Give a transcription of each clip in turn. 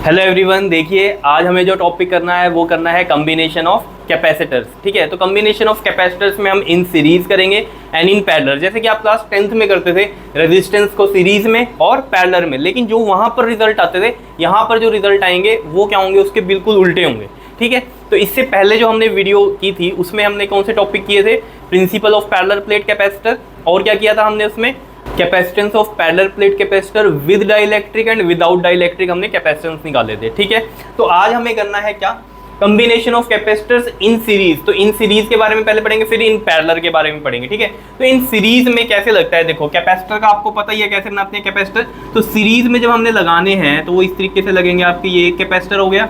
Hello everyone, देखिए आज हमें जो टॉपिक करना है वो करना है कॉम्बिनेशन ऑफ कैपेसिटर्स। ठीक है, तो कॉम्बिनेशन ऑफ कैपेसिटर्स में हम इन सीरीज करेंगे एंड इन पैरेलल। जैसे कि आप क्लास 10th में करते थे रेजिस्टेंस को सीरीज में और पैरेलल में, लेकिन जो वहाँ पर रिजल्ट आते थे यहाँ पर जो रिजल्ट आएंगे वो क्या होंगे, उसके बिल्कुल उल्टे होंगे। ठीक है, तो इससे पहले जो हमने वीडियो की थी उसमें हमने कौन से टॉपिक किए थे, principle of parallel plate capacitor, और क्या किया था हमने उसमें capacitance of parallel plate capacitor with dielectric and without dielectric हमने कैपेसिटेंस निकाले थे। ठीक है, तो आज हमें करना है क्या, combination of capacitors in series. तो इन सीरीज के बारे में पहले पढ़ेंगे, फिर इन पैरेलल के बारे में पढ़ेंगे। ठीक है, तो इन सीरीज में कैसे लगता है, देखो कैपेसिटर का आपको पता ही है कैसे बनाते हैं कैपेसिटर। तो सीरीज में जब हमने लगाने हैं तो वो इस तरीके से लगेंगे आपके, ये एक कैपेसिटर हो गया,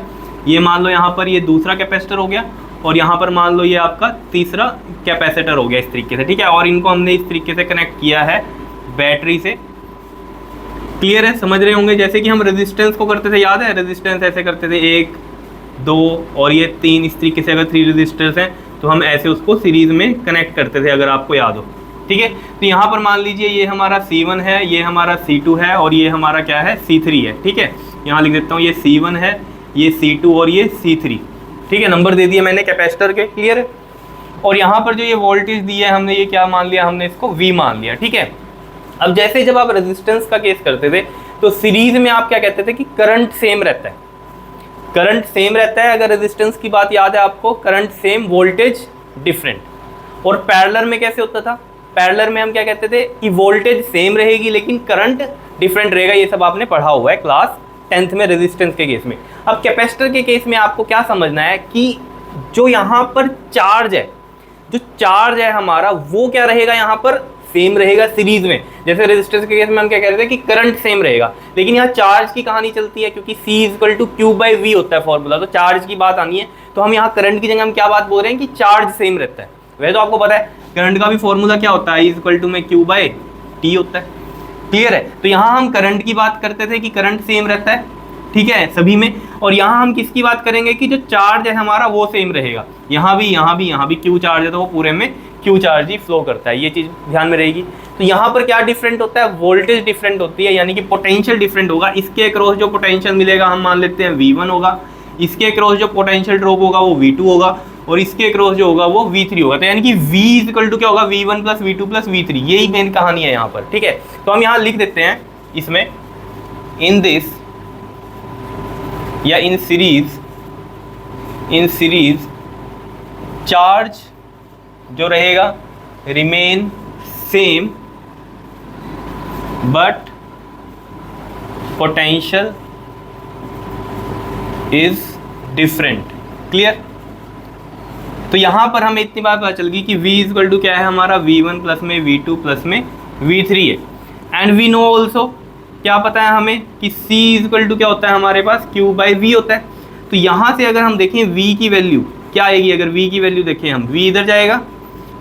ये मान लो यहाँ पर ये दूसरा कैपेसिटर हो गया, और यहाँ पर मान लो ये आपका तीसरा कैपेसिटर हो गया इस तरीके से। ठीक है, और इनको हमने इस तरीके से कनेक्ट किया है बैटरी से। क्लियर है, समझ रहे होंगे। जैसे कि हम रेजिस्टेंस को करते थे, याद है रेजिस्टेंस ऐसे करते थे, 1 2 और ये 3, इस तरीके से अगर 3 रेजिस्टर्स हैं तो हम ऐसे उसको सीरीज में कनेक्ट करते थे, अगर आपको याद हो। ठीक है, तो यहाँ पर मान लीजिए ये हमारा C1 है, ये हमारा C2 है, और ये हमारा क्या है C3 है। ठीक है, यहाँ लिख देता हूँ, ये C1 है, ये C2 और ये C3। ठीक है, नंबर दे दिए मैंने कैपेसिटर के। क्लियर है, और यहाँ पर जो ये वोल्टेज दिया है हमने, ये क्या मान लिया हमने, इसको V मान लिया। ठीक है, अब जैसे जब आप रेजिस्टेंस का केस करते थे तो सीरीज में आप क्या कहते थे कि करंट सेम रहता है, करंट सेम रहता है। अगर रेजिस्टेंस की बात याद है आपको, करंट सेम वोल्टेज डिफरेंट। और पैरेलल में कैसे होता था, पैरेलल में हम क्या कहते थे कि वोल्टेज सेम रहेगी लेकिन करंट डिफरेंट रहेगा। ये सब आपने पढ़ा हुआ है क्लास 10th में रेजिस्टेंस के केस में। अब कैपेसिटर के केस में आपको क्या समझना है कि जो यहाँ पर चार्ज है, जो चार्ज है हमारा, वो क्या रहेगा यहाँ पर सेम रहेगा सीरीज में। जैसे रेजिस्टेंस के केस में हम क्या कह रहे थे कि करंट सेम रहेगा, लेकिन यहाँ चार्ज की कहानी चलती है, क्योंकि C=Q/V होता है फॉर्मूला, तो चार्ज की बात आनी है। तो हम यहाँ करंट की जगह हम क्या बात बोल रहे हैं कि चार्ज सेम रहता है। वैसे तो आपको पता है करंट का भी फॉर्मूला क्या होता है, E=Q/T होता है। क्लियर है, तो यहाँ हम करंट की बात करते थे कि करंट सेम रहता है, ठीक है, सभी में। और यहाँ हम किसकी बात करेंगे कि जो चार्ज है हमारा वो सेम रहेगा। यहाँ भी यहाँ भी यहाँ भी Q चार्ज है तो वो पूरे में Q चार्ज ही फ्लो करता है, ये चीज़ ध्यान में रहेगी। तो यहाँ पर क्या डिफरेंट होता है, वोल्टेज डिफरेंट होती है, यानी कि पोटेंशियल डिफरेंट होगा। इसके अक्रॉस जो पोटेंशियल मिलेगा हम मान लेते हैं V1 होगा, इसके अक्रॉस जो पोटेंशियल ड्रॉप होगा वो V2 होगा, और इसके अक्रॉस जो होगा वो V3 होगा। तो यानी कि V क्या होगा, V1 + V2 + V3, यही मेन कहानी है यहाँ पर। ठीक है, तो हम यहाँ लिख देते हैं इसमें, इन दिस या इन सीरीज चार्ज जो रहेगा remain same but potential is different. Clear, तो यहां पर हमें इतनी बात पता चल गई कि V क्या है हमारा, V1 प्लस में V2 प्लस में V3 है। एंड वी नो ऑल्सो, क्या पता है हमें कि C क्या होता है हमारे पास, Q/V होता है। तो यहाँ से अगर हम देखें V की वैल्यू क्या आएगी, अगर V की वैल्यू देखें हम, V इधर जाएगा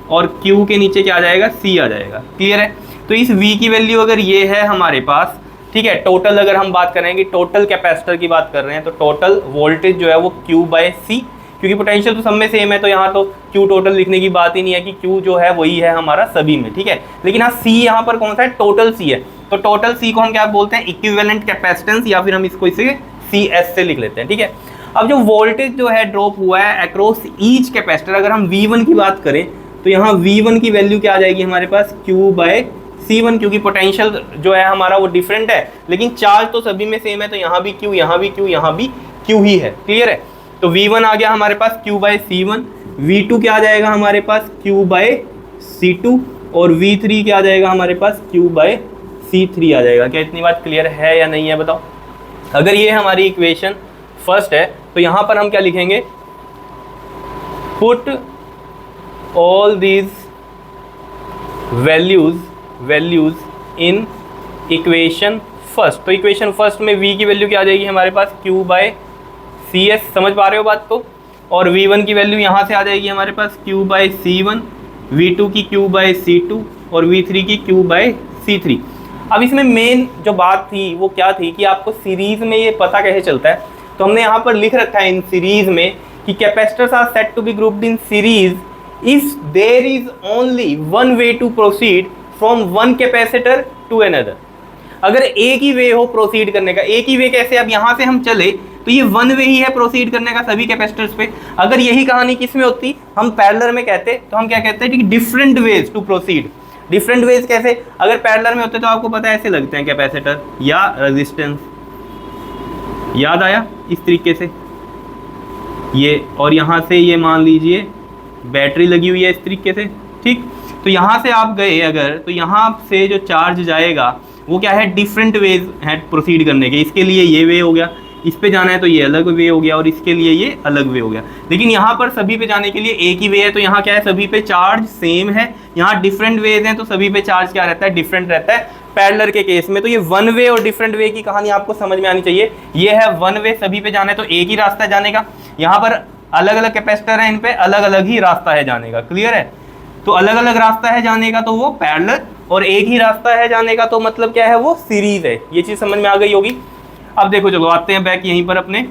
और Q के नीचे क्या आ जाएगा, C आ जाएगा। क्लियर है, तो इस V की वैल्यू अगर ये है हमारे पास, ठीक है, टोटल अगर हम बात करेंगे, टोटल कैपेसिटर की बात कर रहे हैं, तो टोटल वोल्टेज जो है वो Q/C, क्योंकि पोटेंशियल तो सब में सेम है, तो यहाँ तो Q टोटल लिखने की बात ही नहीं है कि Q जो है वही है हमारा सभी में। ठीक है, लेकिन हाँ C यहाँ पर कौन सा है, टोटल C है। तो टोटल C को हम क्या बोलते हैं, इक्विवेलेंट कैपेसिटेंस, या फिर हम इसको इसे CS से लिख लेते हैं। ठीक है, अब जो वोल्टेज जो है ड्रॉप हुआ है अक्रॉस ईच कैपेसिटर, अगर हम V1 की बात करें तो यहाँ V1 की वैल्यू क्या आ जाएगी हमारे पास, Q/C1, क्योंकि पोटेंशियल जो है हमारा वो डिफरेंट है लेकिन चार्ज तो सभी में सेम है, तो यहाँ भी Q, यहाँ भी Q, यहाँ भी Q ही है। क्लियर है, तो V1 आ गया हमारे पास Q/C1, V2 क्या आ जाएगा हमारे पास, Q/C2, और V3 क्या आ जाएगा हमारे पास, Q/C3 आ जाएगा। क्या इतनी बात क्लियर है या नहीं है, बताओ। अगर ये हमारी इक्वेशन फर्स्ट है तो यहाँ पर हम क्या लिखेंगे, put all these values in equation first. तो इक्वेशन फर्स्ट में V की वैल्यू क्या आ जाएगी हमारे पास, Q/CS, समझ पा रहे हो बात को। और V1 की वैल्यू यहाँ से आ जाएगी हमारे पास Q/C1, V2 की Q/C2 और V3 की Q/C3। अब इसमें मेन जो बात थी वो क्या थी कि आपको सीरीज में ये पता कैसे चलता है, तो हमने यहाँ पर लिख रखा है इन सीरीज में कि capacitors are said to be grouped in series if there is only one way to proceed from one capacitor to another. अगर एक ही वे हो प्रोसीड करने का, एक ही वे कैसे, अब यहाँ से हम चले तो ये वन वे ही है प्रोसीड करने का सभी कैपेसिटर्स पे। अगर यही कहानी किस में होती, हम पैरेलल में कहते, तो हम क्या कहते हैं, different ways to proceed. Different ways कैसे, अगर पैरेलल में होते तो आपको पता है ऐसे लगते हैं कैपेसिटर या रेजिस्टेंस, याद आया, इस तरीके से ये, और यहाँ से ये मान लीजिए बैटरी लगी हुई है इस तरीके से, ठीक। तो यहाँ से आप गए अगर, तो यहाँ से जो चार्ज जाएगा वो क्या है, डिफरेंट वेज है प्रोसीड करने के। इसके लिए ये वे हो गया, इस पे जाना है तो ये अलग वे हो गया, और इसके लिए ये अलग वे हो गया। लेकिन यहाँ पर सभी पे जाने के लिए एक ही वे है, तो यहाँ क्या है, सभी पे चार्ज सेम है। यहाँ डिफरेंट वेज हैं तो सभी पे चार्ज क्या रहता है, डिफरेंट रहता है पैरेलल के केस में। तो ये वन वे और डिफरेंट वे की कहानी आपको समझ में आनी चाहिए। ये है वन वे, सभी पे जाना है तो एक ही रास्ता है जाने का। यहाँ पर अलग अलग कैपेसिटर है, इन पे अलग अलग ही रास्ता है जाने का, क्लियर है। तो अलग अलग रास्ता है जाने का तो वो पैरेलल, और एक ही रास्ता है जाने का तो मतलब क्या है, वो सीरीज है। ये चीज़ समझ में आ गई होगी। अब देखो चलो आते हैं बैक यहीं पर अपने,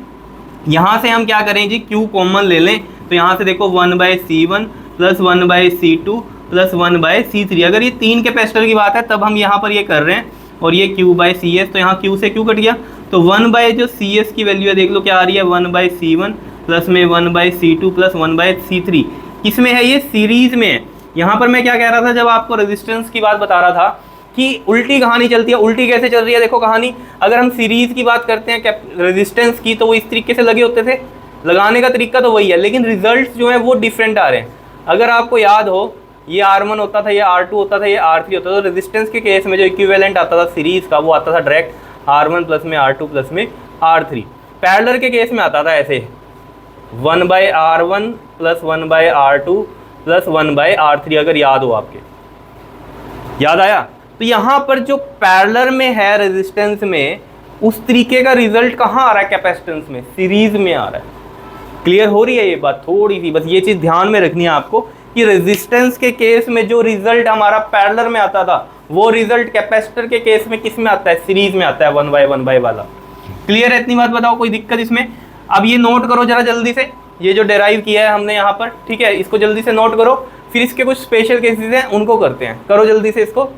यहाँ से हम क्या करें जी, Q कॉमन ले लें। तो यहाँ से देखो 1/C1 plus 1/C2 plus 1/C3। अगर ये तीन कैपेसिटर की बात है तब हम यहाँ पर ये कर रहे हैं, और ये Q/CS, तो यहाँ Q से Q कट गया, तो 1/CS की वैल्यू है, देख लो क्या आ रही है, 1/C1 प्लस में 1/C2 प्लस 1/C3। किसमें है, ये सीरीज में है। यहाँ पर मैं क्या कह रहा था जब आपको रेजिस्टेंस की बात बता रहा था कि उल्टी कहानी चलती है। उल्टी कैसे चल रही है, देखो कहानी, अगर हम सीरीज की बात करते हैं रेजिस्टेंस की, तो वो इस तरीके से लगे होते थे, लगाने का तरीका तो वही है, लेकिन रिजल्ट्स जो है वो डिफरेंट आ रहे हैं। अगर आपको याद हो, ये R1 होता था, ये R2 होता था, ये R3 होता था। तो रेजिस्टेंस के केस में जो इक्विवेलेंट आता था सीरीज का, वो आता था डायरेक्ट R1 प्लस में R2 प्लस में R3। पैरेलल के केस में आता था ऐसे 1/R1 plus 1/R2 plus 1/R3, अगर याद हो आपके, याद आया। तो यहाँ पर जो पैरेलल में है रेजिस्टेंस में, उस तरीके का रिजल्ट कहाँ आ रहा है, कैपेसिटेंस में, सीरीज में आ रहा है। क्लियर हो रही है ये बात थोड़ी सी, बस ये चीज़ ध्यान में रखनी है आपको कि रेजिस्टेंस के केस में जो रिजल्ट हमारा पैरेलल में आता था, वो रिजल्ट कैपेसिटर के केस में किस में आता है, सीरीज में आता है, 1/1 वाला। क्लियर है, इतनी बात बताओ, कोई दिक्कत इसमें। अब ये नोट करो जरा जल्दी से, ये जो डेराइव किया है हमने यहाँ पर, ठीक है, इसको जल्दी से नोट करो, फिर इसके कुछ स्पेशल केसेस हैं उनको करते हैं। करो जल्दी से इसको।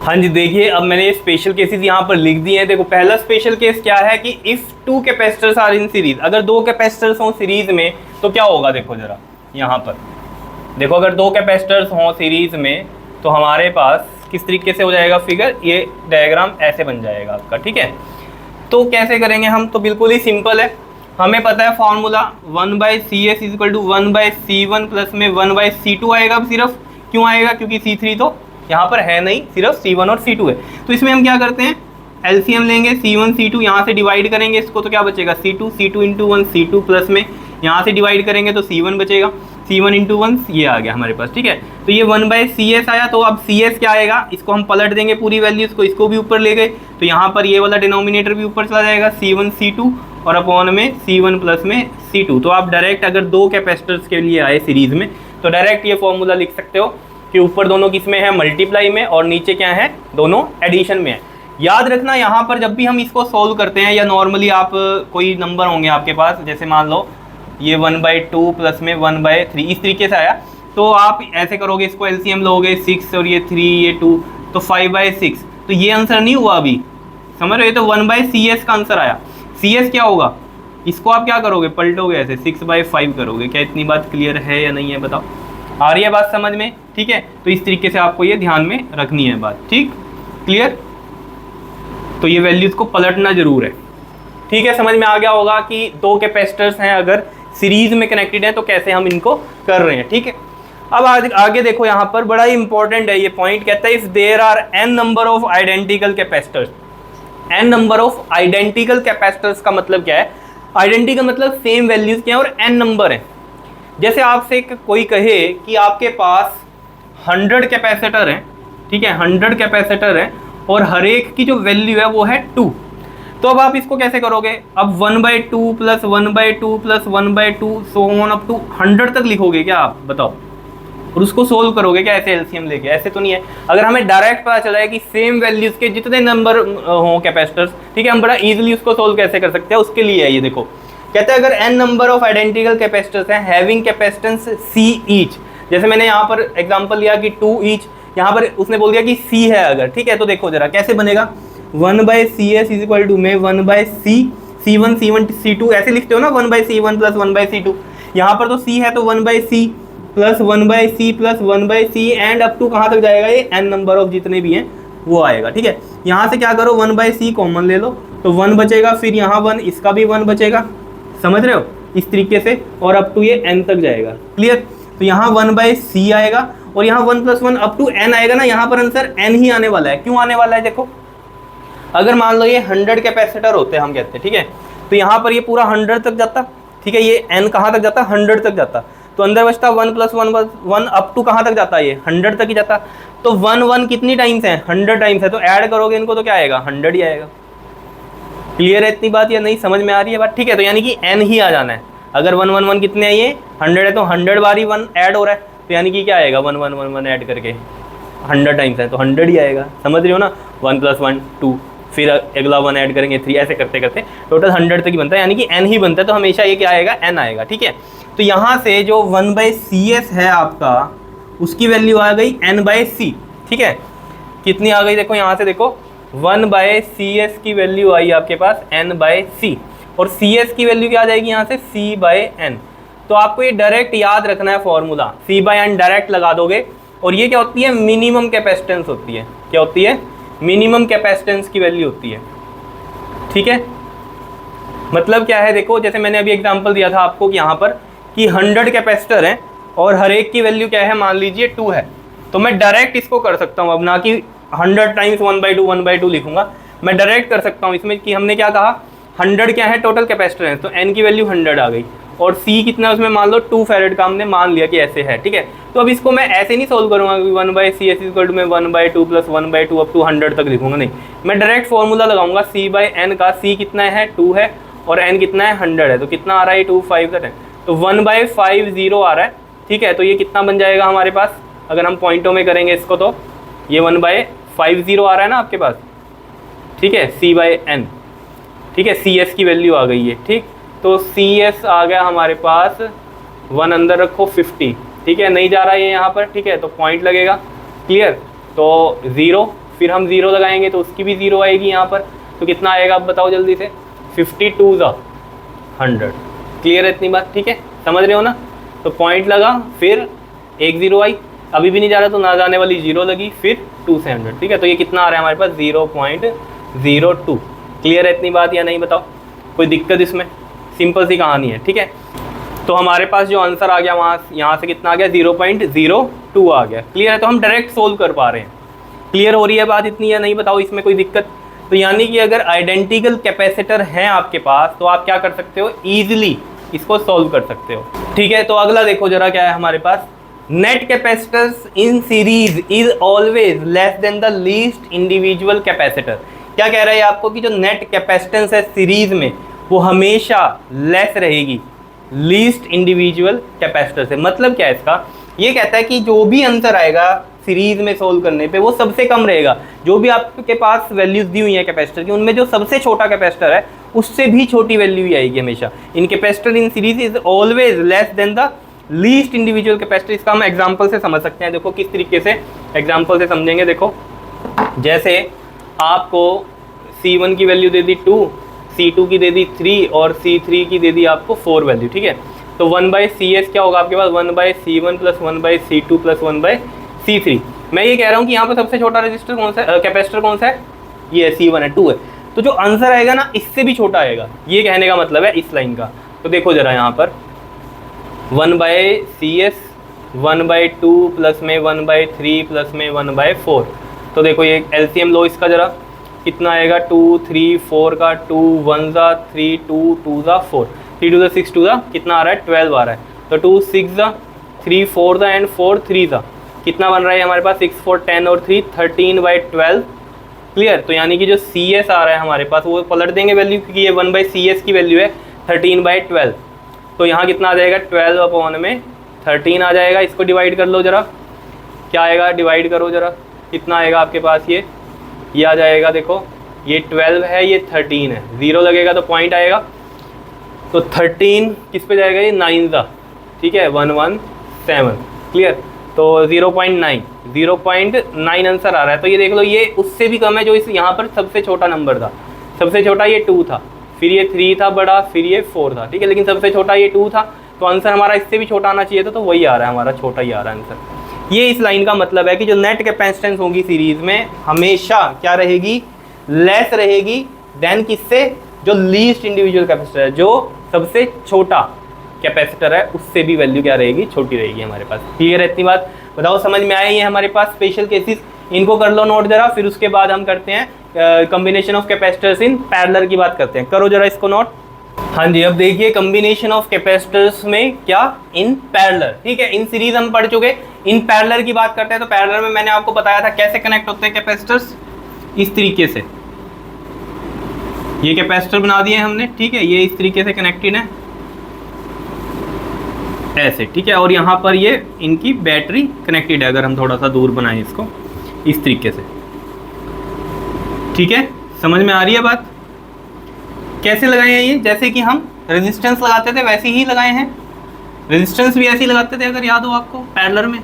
हाँ जी, देखिए अब मैंने ये स्पेशल केसेस यहाँ पर लिख दिए हैं। देखो पहला स्पेशल केस क्या है कि if two capacitors are in series, अगर दो कैपेसिटर्स हों सीरीज में तो क्या होगा, देखो जरा यहाँ पर देखो, अगर दो कैपेसिटर्स हों सीरीज में तो हमारे पास किस तरीके से हो जाएगा फिगर, ये डायग्राम ऐसे बन जाएगा आपका, ठीक है। तो कैसे करेंगे हम, तो बिल्कुल ही सिंपल है, हमें पता है formula 1/CS is equal to 1/C1 plus में 1/C2 आएगा। अब सिर्फ क्यों आएगा, क्योंकि C3 तो यहाँ पर है नहीं, सिर्फ C1 और C2 है। तो इसमें हम क्या करते हैं, LCM लेंगे, C1 C2 यहाँ से डिवाइड करेंगे इसको, तो क्या बचेगा, C2 इंटू 1 C2 प्लस में यहाँ से डिवाइड करेंगे तो C1 बचेगा, C1 इंटू 1 ये आ गया हमारे पास, ठीक है। तो ये 1/CS आया, तो अब CS क्या आएगा, इसको हम पलट देंगे पूरी वैल्यूज़ को, इसको भी ऊपर ले गए, तो यहाँ पर ये वाला डिनोमिनेटर भी ऊपर चला जाएगा, C1 C2 और अपॉन में C1 प्लस में C2। तो आप डायरेक्ट अगर दो कैपेसिटर्स के लिए आए सीरीज़ में तो डायरेक्ट ये फॉर्मूला लिख सकते हो कि ऊपर दोनों किस में है, मल्टीप्लाई में, और नीचे क्या है, दोनों एडिशन में है। याद रखना यहाँ पर जब भी हम इसको सॉल्व करते हैं, या नॉर्मली आप कोई नंबर होंगे आपके पास, जैसे मान लो ये 1/2 प्लस में 1/3 इस तरीके से आया, तो आप ऐसे करोगे, इसको LCM लोगे 6 और ये 3 ये 2, तो 5/6। तो ये आंसर नहीं हुआ अभी, समझ रहे हो, तो 1/CS का आंसर आया। CS क्या होगा, इसको आप क्या करोगे, पलटोगे ऐसे 6/5 करोगे। क्या इतनी बात क्लियर है या नहीं है, बताओ, आ रही है बात समझ में, ठीक है। तो इस तरीके से आपको ये ध्यान में रखनी है बात, ठीक, क्लियर। तो ये वैल्यूज़ को पलटना जरूर है, ठीक है। समझ में आ गया होगा कि दो कैपेसिटर्स हैं अगर सीरीज में कनेक्टेड है तो कैसे हम इनको कर रहे हैं, ठीक है। अब आगे देखो, यहाँ पर बड़ा ही इंपॉर्टेंट है ये पॉइंट, कहता है if there are n number of identical capacitors. n number of identical capacitors का मतलब क्या है, आइडेंटिकल मतलब सेम वैल्यूज के हैं और n नंबर है। जैसे आपसे कोई कहे कि आपके पास 100 कैपेसिटर हैं, ठीक है, 100 कैपेसिटर हैं और हर एक की जो वैल्यू है वो है 2, तो अब आप इसको कैसे करोगे, अब 1/2 plus 1/2 plus 1/2 so on up to 100 तक लिखोगे क्या आप, बताओ, और उसको सोल्व करोगे क्या ऐसे LCM लेके, ऐसे तो नहीं है। अगर हमें डायरेक्ट पता चला है कि सेम वैल्यूज के जितने नंबर हों कैपेसिटर्स, ठीक है, हम बड़ा इजीली उसको सोल्व कैसे कर सकते हैं, उसके लिए है ये देखो, कहते हैं अगर n number of identical capacitors हैं हैविंग कैपेसिटेंस C ईच, जैसे मैंने यहाँ पर एग्जांपल लिया कि 2 ईच, यहाँ पर उसने बोल दिया कि C है अगर, ठीक है, तो देखो जरा कैसे बनेगा, 1/CS इज इक्वल टू में 1/C, C1 C1 C2 ऐसे लिखते हो ना, 1/C1 प्लस 1/C2। यहाँ पर तो C है तो 1/C plus 1/C plus 1/C and up to कहाँ तक जाएगा, ये n नंबर ऑफ जितने भी हैं वो आएगा। ठीक है, यहाँ से क्या करो 1/C कॉमन ले लो तो 1 बचेगा, फिर यहाँ 1, इसका भी 1 बचेगा, समझ रहे हो इस तरीके से, और अप टू ये n तक जाएगा। क्लियर, तो यहाँ 1/C आएगा और यहाँ 1 + 1 अप टू n आएगा ना। यहाँ पर आंसर n ही आने वाला है। क्यों आने वाला है, देखो अगर मान लो ये 100 कैपेसिटर होते हैं हम कहते हैं, ठीक है, तो यहाँ पर ये पूरा 100 तक जाता, ठीक है, ये n कहाँ तक जाता, 100 तक जाता, तो अंदर बचता 1 + 1 अप टू कहाँ तक जाता है, ये 100 तक ही जाता। तो 1 1 कितनी टाइम्स है, 100 टाइम्स है, तो ऐड करोगे इनको तो क्या आएगा, 100 ही आएगा। क्लियर है इतनी बात या नहीं, समझ में आ रही है बात? ठीक है, तो यानी कि n ही आ जाना है। अगर 1 1 1 कितने है, ये 100 है तो 100 बार ही 1 ऐड हो रहा है, तो यानी कि क्या आएगा 1 1 1 1 ऐड करके 100 टाइम्स है तो 100 ही आएगा। समझ रहे हो ना, 1 + 1 2, फिर अगला 1 ऐड करेंगे 3, ऐसे करते करते टोटल 100 तक ही बनता है, यानी कि n ही बनता है, तो हमेशा ये क्या आएगा, n आएगा। ठीक है, तो यहाँ से जो 1/CS है आपका, उसकी वैल्यू आ गई n/C। ठीक है, कितनी आ गई देखो, यहाँ से देखो 1/CS की वैल्यू आई आपके पास n/C, और CS की वैल्यू क्या आ जाएगी यहाँ से C/n। तो आपको ये डायरेक्ट याद रखना है फॉर्मूला, C/n डायरेक्ट लगा दोगे, और ये क्या होती है, मिनिमम कैपेसिटेंस होती है। क्या होती है, मिनिमम कैपेसिटेंस की वैल्यू होती है। ठीक है, मतलब क्या है, देखो जैसे मैंने अभी एग्जांपल दिया था आपको कि यहाँ पर कि 100 कैपेसिटर हैं और हर एक की वैल्यू क्या है, मान लीजिए 2 है, तो मैं डायरेक्ट इसको कर सकता हूँ, अब ना कि 100 टाइम्स 1/2 लिखूंगा, मैं डायरेक्ट कर सकता हूँ इसमें कि हमने क्या कहा, 100 क्या है टोटल कैपेसिटर है, तो n की वैल्यू 100 आ गई, और C कितना है उसमें, मान लो 2 फैरेड का हमने मान लिया कि ऐसे है। ठीक है, तो अब इसको मैं ऐसे नहीं सोल्व करूँगा कि 1/CS = में 1/2 + 1/2 अप टू 100 तक लिखूंगा, नहीं, मैं डायरेक्ट फॉर्मूला लगाऊंगा C/n का। C कितना है, 2 है, और n कितना है, 100 है, तो कितना आ रहा है, 2 5 10, तो 1/50 आ रहा है। ठीक है, तो ये कितना बन जाएगा हमारे पास, अगर हम पॉइंटों में करेंगे इसको, तो ये 1/50 आ रहा है ना आपके पास। ठीक है, C/n, ठीक है, CS की वैल्यू आ गई है। ठीक, तो CS आ गया हमारे पास, 1 अंदर रखो 50, ठीक है, नहीं जा रहा है ये यहाँ पर, ठीक है, तो पॉइंट लगेगा। क्लियर, तो 0, फिर हम 0 लगाएंगे तो उसकी भी 0 आएगी यहाँ पर, तो कितना आएगा अब बताओ जल्दी से, 52 = 100। क्लियर है इतनी बात? ठीक है, समझ रहे हो ना, तो पॉइंट लगा, फिर एक 0 आई, अभी भी नहीं जा रहा तो ना जाने वाली 0 लगी, फिर 2 से 100। ठीक है, तो ये कितना आ रहा है हमारे पास, 0.02। क्लियर है इतनी बात या नहीं, बताओ कोई दिक्कत इसमें? सिंपल सी कहानी है। ठीक है, तो हमारे पास जो आंसर आ गया वहाँ यहाँ से कितना आ गया, 0.02 आ गया। क्लियर है, तो हम डायरेक्ट सोल्व कर पा रहे हैं। क्लियर हो रही है बात इतनी या नहीं, बताओ इसमें कोई दिक्कत? तो यानी कि अगर आइडेंटिकल कैपेसिटर हैं आपके पास तो आप क्या कर सकते हो, ईजिली इसको सोल्व कर सकते हो। ठीक है, तो अगला देखो जरा क्या है हमारे पास, net capacitance in series is always less than the least individual capacitor. क्या कह रहा है आपको कि जो नेट कैपेसिटेंस है सीरीज में वो हमेशा लेस रहेगी लीस्ट इंडिविजुअल कैपेसिटर से। मतलब क्या है इसका, ये कहता है कि जो भी आंसर आएगा सीरीज में सोल्व करने पे वो सबसे कम रहेगा। जो भी आपके पास वैल्यूज दी हुई है कैपेसिटर की, उनमें जो सबसे छोटा कैपेसिटर है उससे भी छोटी वैल्यू ही आएगी हमेशा। इन capacitor in series is always less than the least individual capacitor. इसका हम एग्जाम्पल से समझ सकते हैं। देखो किस तरीके से एग्जाम्पल से समझेंगे। देखो जैसे आपको C1 की वैल्यू दे दी 2, C2 की दे दी 3 और C3 की दे दी आपको 4 वैल्यू। ठीक है, तो 1/CS क्या होगा आपके पास, 1/C1 + 1/C2 + 1/C3। मैं ये कह रहा हूँ कि यहाँ पर सबसे छोटा रजिस्टर कौन सा, कैपेसिटर कौन सा है, ये है, C1 है, 2 है, तो जो आंसर आएगा ना इससे भी छोटा आएगा। ये कहने का मतलब है इस लाइन का। तो देखो जरा यहाँ पर 1/CS 1/2 प्लस में 1/3 प्लस में 1/4। तो देखो ये LCM लो इसका जरा, कितना आएगा, 2 3 4 का 2 1 ज़ा 3 2 2 ज़ा 4, 3 2 ज़ा 6 2 ज़ा कितना आ रहा है, 12 आ रहा है। तो 2 6 ज़ा 3 4 ज़ा एंड 4 3 ज़ा कितना बन रहा है हमारे पास, 6 4 10 और 3 13/12। क्लियर, तो यानी कि जो CS आ रहा है हमारे पास वो पलट देंगे वैल्यू, क्योंकि ये 1/CS की वैल्यू है 13/12। तो यहाँ कितना आ जाएगा, 12/13 आ जाएगा। इसको डिवाइड कर लो जरा, क्या आएगा, डिवाइड करो जरा, कितना आएगा आपके पास, ये आ जाएगा। देखो ये 12 है, ये 13 है, 0 लगेगा तो पॉइंट आएगा। तो 13 किस पे जाएगा, ये 9 ज़ा, ठीक है, 117। क्लियर, तो 0.9 आंसर आ रहा है। तो ये देख लो, ये उससे भी कम है जो इस यहाँ पर सबसे छोटा नंबर था। सबसे छोटा ये 2 था, फिर ये 3 था बड़ा, फिर ये 4 था, ठीक है, लेकिन सबसे छोटा ये 2 था, तो आंसर हमारा इससे भी छोटा आना चाहिए था, तो वही आ रहा है हमारा, छोटा ही आ रहा है आंसर। ये इस लाइन का मतलब है कि जो नेट कैपेसिटेंस होगी सीरीज में हमेशा क्या रहेगी, लेस रहेगी देन किससे, जो लीस्ट इंडिविजुअल कैपेसिटर है, जो सबसे छोटा कैपेसिटर है, उससे भी वैल्यू क्या रहेगी, छोटी रहेगी हमारे पास। क्लियर है इतनी बात? बताओ समझ में आया? ये हमारे पास स्पेशल केसेस, इनको कर लो नोट जरा, फिर उसके बाद हम करते हैं combination of capacitors in parallel की बात करते हैं। करो जरा इसको नोट। हाँ जी, अब देखिए कॉम्बिनेशन ऑफ कैपेसिटर्स में क्या, इन पैरेलल, ठीक है। इन सीरीज हम पढ़ चुके, इन पैरेलल की बात करते हैं। तो पैरेलल में मैंने आपको बताया था कैसे कनेक्ट होते हैं कैपेसिटर्स, इस तरीके से। ये कैपेसिटर बना दिए हमने, ठीक है, ये इस तरीके से कनेक्टेड है ऐसे, ठीक है, और यहाँ पर ये इनकी बैटरी कनेक्टेड है। अगर हम थोड़ा सा दूर बनाएं इसको इस तरीके से, ठीक है, समझ में आ रही है बात? कैसे लगाए हैं ये, जैसे कि हम रेजिस्टेंस लगाते थे वैसे ही लगाए हैं। रेजिस्टेंस भी ऐसे ही लगाते थे, अगर याद हो आपको पैरेलल में।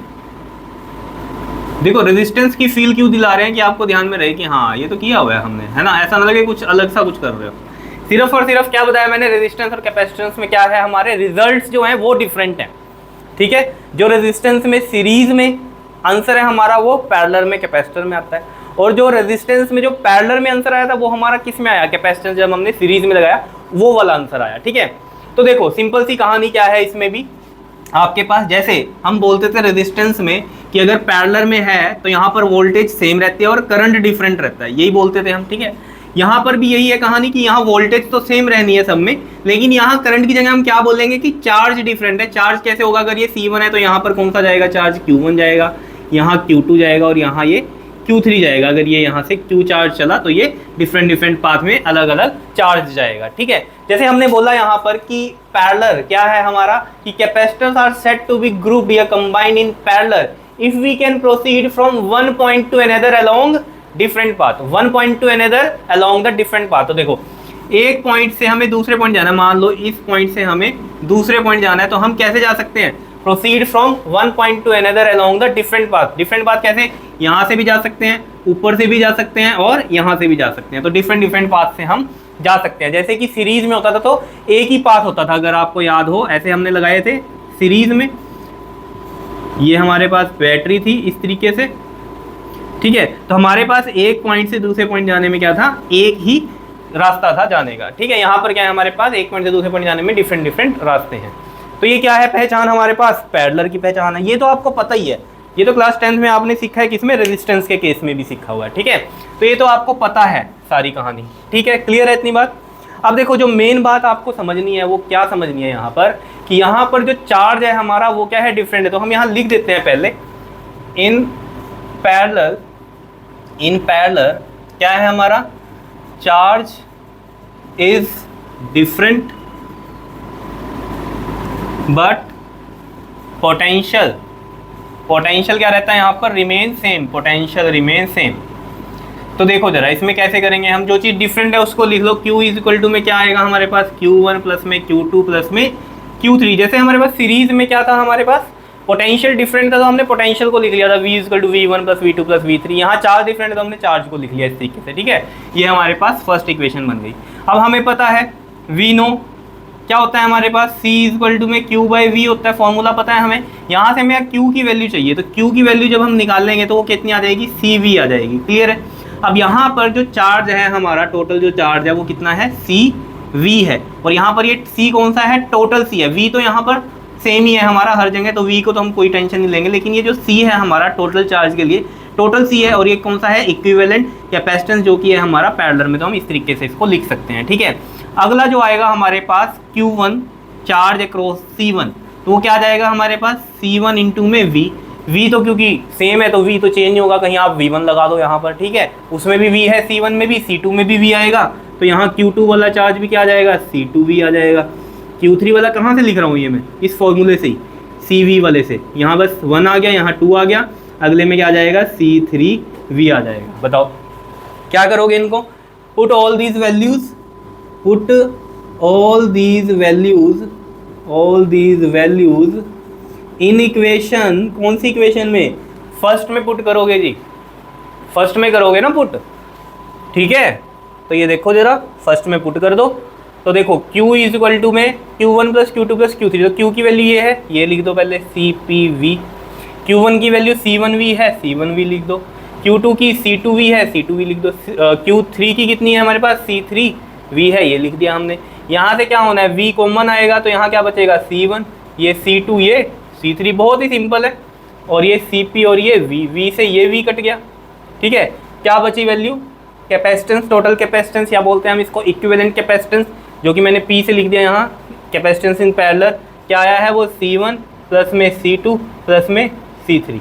देखो रेजिस्टेंस की फील क्यों दिला रहे हैं कि आपको ध्यान में रहे कि हाँ ये तो किया हुआ है हमने, है ना, ऐसा ना लगे कुछ अलग सा कुछ कर रहे हो। सिर्फ और सिर्फ क्या बताया मैंने, रेजिस्टेंस और कैपेसिटेंस में क्या है, हमारे रिजल्ट्स जो हैं वो डिफरेंट हैं, ठीक है। जो रेजिस्टेंस में सीरीज में आंसर है हमारा, वो पैरेलल में कैपेसिटर में आता है, और जो रेजिस्टेंस में जो पैरेलल में आंसर आया था वो हमारा किस में आया, कैपेसिटेंस जब हमने सीरीज में लगाया वो वाला आंसर आया, ठीक है। तो देखो सिंपल सी कहानी क्या है इसमें भी आपके पास, जैसे हम बोलते थे रेजिस्टेंस में कि अगर पैरेलल में है तो यहाँ पर वोल्टेज सेम रहती है और करंट डिफरेंट रहता है, यही बोलते थे हम, ठीक है। यहाँ पर भी यही है कहानी कि यहाँ वोल्टेज तो सेम रहनी है सब में, लेकिन यहाँ करंट की जगह हम क्या बोलेंगे कि चार्ज डिफरेंट है। चार्ज कैसे होगा, अगर ये C1 है तो यहाँ पर कौन सा जाएगा चार्ज, Q1 जाएगा, यहाँ Q2 जाएगा और यहाँ ये Q3 जाएगा। अगर ये यहाँ से Q चार्ज चला तो ये डिफरेंट पाथ में अलग अलग चार्ज जाएगा, ठीक है। जैसे हमने बोला यहाँ पर कि पैरेलल क्या है हमारा, कि capacitors are said to be grouped या combined in parallel if we can proceed from one point to another along different path, one point to another along the different path. तो देखो एक पॉइंट से हमें दूसरे पॉइंट जाना है, मान लो इस पॉइंट से हमें दूसरे पॉइंट जाना है, तो हम कैसे जा सकते हैं, proceed from one point to another along the different path. Different path कैसे, यहाँ से भी जा सकते हैं, ऊपर से भी जा सकते हैं और यहाँ से भी जा सकते हैं, तो डिफरेंट पाथ से हम जा सकते हैं। जैसे कि सीरीज में होता था तो एक ही पाथ होता था, अगर आपको याद हो, ऐसे हमने लगाए थे सीरीज में, ये हमारे पास बैटरी थी इस तरीके से, ठीक है। तो हमारे पास एक पॉइंट से दूसरे पॉइंट जाने में क्या था, एक ही रास्ता था जाने का, ठीक है। यहाँ पर क्या है हमारे पास, एक पॉइंट से दूसरे पॉइंट जाने में डिफरेंट रास्ते हैं। तो ये क्या है पहचान हमारे पास, पैरेलल की पहचान है। ये तो आपको पता ही है, ये तो क्लास 10th में आपने सीखा है, किसमें, रेजिस्टेंस के केस में भी सीखा हुआ है, ठीक है। तो ये तो आपको पता है सारी कहानी, ठीक है, क्लियर है इतनी बात। अब देखो जो मेन बात आपको समझनी है वो क्या समझनी है यहाँ पर, कि यहाँ पर जो चार्ज है हमारा वो क्या है, डिफरेंट है। तो हम यहाँ लिख देते हैं पहले, इन पैरेलल क्या है हमारा, charge is different but potential क्या रहता है यहाँ पर, remain same, potential remain same. तो देखो जरा इसमें कैसे करेंगे हम, जो चीज़ डिफरेंट है उसको लिख लो, Q इज इक्वल टू में क्या आएगा हमारे पास, Q1 प्लस में Q2 प्लस में Q3। जैसे हमारे पास सीरीज में क्या था, हमारे पास पोटेंशियल डिफरेंट था तो हमने पोटेंशियल को लिख लिया था V is equal to V1 plus V2 plus V3। यहाँ चार्ज डिफरेंट है तो हमने चार्ज को लिख लिया इस तरीके से, ठीक है। ये हमारे पास फर्स्ट इक्वेशन बन गई। अब हमें पता है V नो क्या होता है हमारे पास, C इज इक्वल टू में Q बाई V होता है, फॉर्मूला पता है हमें। यहाँ से हमें Q की वैल्यू चाहिए, तो Q की वैल्यू जब हम निकाल लेंगे तो वो कितनी आ जाएगी, CV आ जाएगी, क्लियर है। अब यहाँ पर जो चार्ज है हमारा, टोटल जो चार्ज है वो कितना है, CV है, और यहाँ पर ये C कौन सा है, टोटल C है। V तो यहाँ पर सेम ही है हमारा हर जगह, तो V को तो हम कोई टेंशन नहीं लेंगे, लेकिन ये जो C है हमारा टोटल चार्ज के लिए, टोटल C है, और ये कौन सा है, इक्विवेलेंट कैपेसिटेंस, जो कि है हमारा पैरेलल में, तो हम इस तरीके से इसको लिख सकते हैं, ठीक है। अगला जो आएगा हमारे पास Q1 चार्ज अक्रॉस C1, तो वो क्या आ जाएगा हमारे पास, C1 इंटू में V तो क्योंकि सेम है तो V तो चेंज नहीं होगा, कहीं आप V1 लगा दो यहाँ पर, ठीक है। उसमें भी V है, C1 में भी, C2 में भी V आएगा, तो यहाँ Q2 वाला चार्ज भी क्या आ जाएगा, C2V आ जाएगा। Q3 वाला कहाँ से लिख रहा हूँ ये मैं, इस फॉर्मूले से ही, CV वाले से, यहाँ बस 1 आ गया, यहाँ 2 आ गया, अगले में क्या आ जाएगा, C3V आ जाएगा। बताओ क्या करोगे इनको, put all these values in equation, कौन सी इक्वेशन में, फर्स्ट में पुट करोगे जी, फर्स्ट में करोगे ना पुट, ठीक है। तो ये देखो जरा फर्स्ट में पुट कर दो, तो देखो Q इज इक्वल टू में Q1 plus Q2 plus Q3, तो Q की वैल्यू ये है, ये लिख दो पहले CPV। Q1 की वैल्यू C1V है, C1V लिख दो। Q2 की C2V है, C2V लिख दो। Q3 की कितनी है हमारे पास, C3V है, ये लिख दिया हमने। यहाँ से क्या होना है, V कॉमन आएगा तो यहाँ क्या बचेगा, C1, ये C2, ये C3, बहुत ही सिंपल है। और ये CP और ये V से ये V कट गया, ठीक है। क्या बची वैल्यू, कैपेसिटेंस, टोटल कैपेसिटेंस, या बोलते हैं हम इसको इक्विवेलेंट कैपेसिटेंस, जो कि मैंने P से लिख दिया यहाँ। कैपेसिटेंस इन पैरेलल क्या आया है, वो C1 प्लस में C2 प्लस में C3।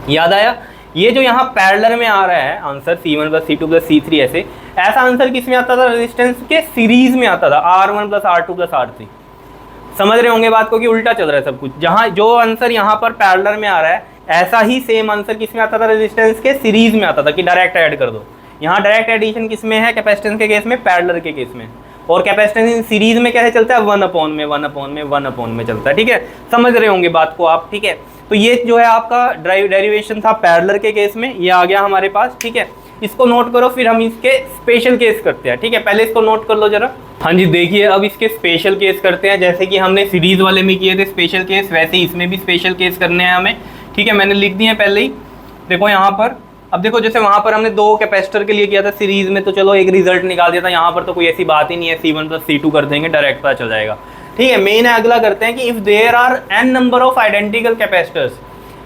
याद आया, ये जो यहाँ पैरेलल में आ रहा है answer C1 plus C2 plus C3, ऐसा आंसर किस में आता था, रेजिस्टेंस के सीरीज में आता था, R1 plus R2 plus R3। समझ रहे होंगे बात को कि उल्टा चल रहा है सब कुछ। जहाँ जो आंसर यहाँ पर पैरेलल में आ रहा है, ऐसा ही सेम आंसर किस में आता था, रेजिस्टेंस के सीरीज में आता था, कि डायरेक्ट ऐड कर दो। यहाँ डायरेक्ट एडिशन किस में है, कैपेसिटेंस के केस में, पैरेलल के केस में। और कैपेसिटेंस इन सीरीज में कैसे चलता है, 1/1 में चलता है, ठीक है। समझ रहे होंगे बात को आप, ठीक है। तो ये जो है आपका डेरिवेशन था पैरेलल के केस में, ये आ गया हमारे पास, ठीक है। इसको नोट करो, फिर हम इसके स्पेशल केस करते हैं, ठीक है। पहले इसको नोट कर लो जरा। हाँ जी, देखिए अब इसके स्पेशल केस करते हैं। जैसे कि हमने सीरीज वाले में किए थे स्पेशल केस, वैसे ही इसमें भी स्पेशल केस करने हैं हमें, ठीक है। मैंने लिख दिए हैं पहले ही, देखो यहाँ पर। अब देखो जैसे वहाँ पर हमने 2 कैपेसिटर के लिए किया था सीरीज में, तो चलो एक रिजल्ट निकाल दिया था। यहाँ पर तो कोई ऐसी बात ही नहीं है, C1 प्लस C2 कर देंगे, डायरेक्ट पता चल जाएगा, ठीक है। मेन है, अगला करते हैं कि if there are n number of identical capacitors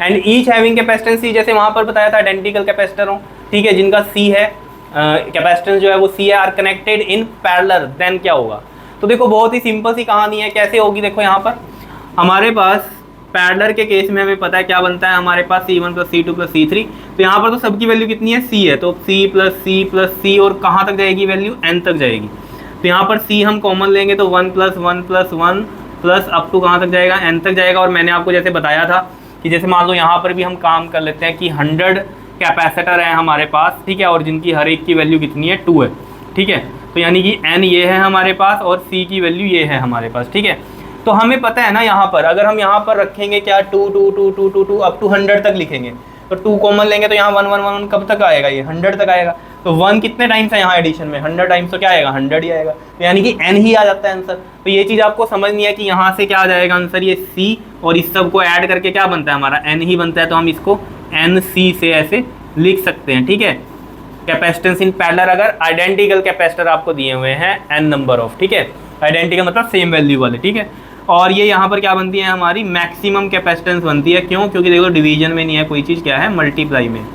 and each having capacitance C, जैसे वहाँ पर बताया था आइडेंटिकल कैपेसिटर हो, ठीक है, जिनका C है, कैपेसिटेंस जो है वो C है, are connected in parallel, then क्या होगा। तो देखो बहुत ही सिंपल सी कहानी है, कैसे होगी। देखो यहाँ पर हमारे पास पैरेलल के केस में हमें पता है क्या बनता है, हमारे पास C1 plus C2 plus C3। तो यहाँ पर तो सबकी वैल्यू कितनी है, C है, तो C प्लस C, और कहाँ तक जाएगी वैल्यू, n तक जाएगी। तो यहाँ पर C हम कॉमन लेंगे तो 1 plus 1 plus 1 plus up to कहाँ तक जाएगा, n तक जाएगा। और मैंने आपको जैसे बताया था कि जैसे मान लो यहाँ पर भी हम काम कर लेते हैं कि 100 कैपेसिटर है हमारे पास, ठीक है, और जिनकी हर एक की वैल्यू कितनी है, 2 है, ठीक है। तो यानी कि n ये है हमारे पास और C की वैल्यू ये है हमारे पास, ठीक है। तो हमें पता है ना, यहाँ पर अगर हम यहाँ पर रखेंगे क्या, 2 2 2 2 2 2 अप टू 100 तक लिखेंगे, तो 2 कॉमन लेंगे तो यहाँ 1 1 1 कब तक आएगा, ये 100 तक आएगा। तो 1 कितने टाइम्स है यहाँ एडिशन में, 100 टाइम्स, तो क्या आएगा, 100 ही आएगा। तो यानी कि n ही आ जाता है आंसर। तो ये चीज़ आपको समझनी है कि यहाँ से क्या आ जाएगा आंसर, ये C, और इस सब को ऐड करके क्या बनता है हमारा, n ही बनता है। तो हम इसको NC से ऐसे लिख सकते हैं, ठीक है। कैपेसिटेंस इन पैरेलल, अगर आइडेंटिकल कैपेसिटर आपको दिए हुए हैं n नंबर ऑफ, ठीक है, आइडेंटिकल मतलब सेम वैल्यू वाले, ठीक है। और ये यहाँ पर क्या बनती है हमारी, मैक्सिमम कैपेसिटेंस बनती है। क्यों, क्योंकि देखो डिवीजन में नहीं है कोई चीज़, क्या है, मल्टीप्लाई में।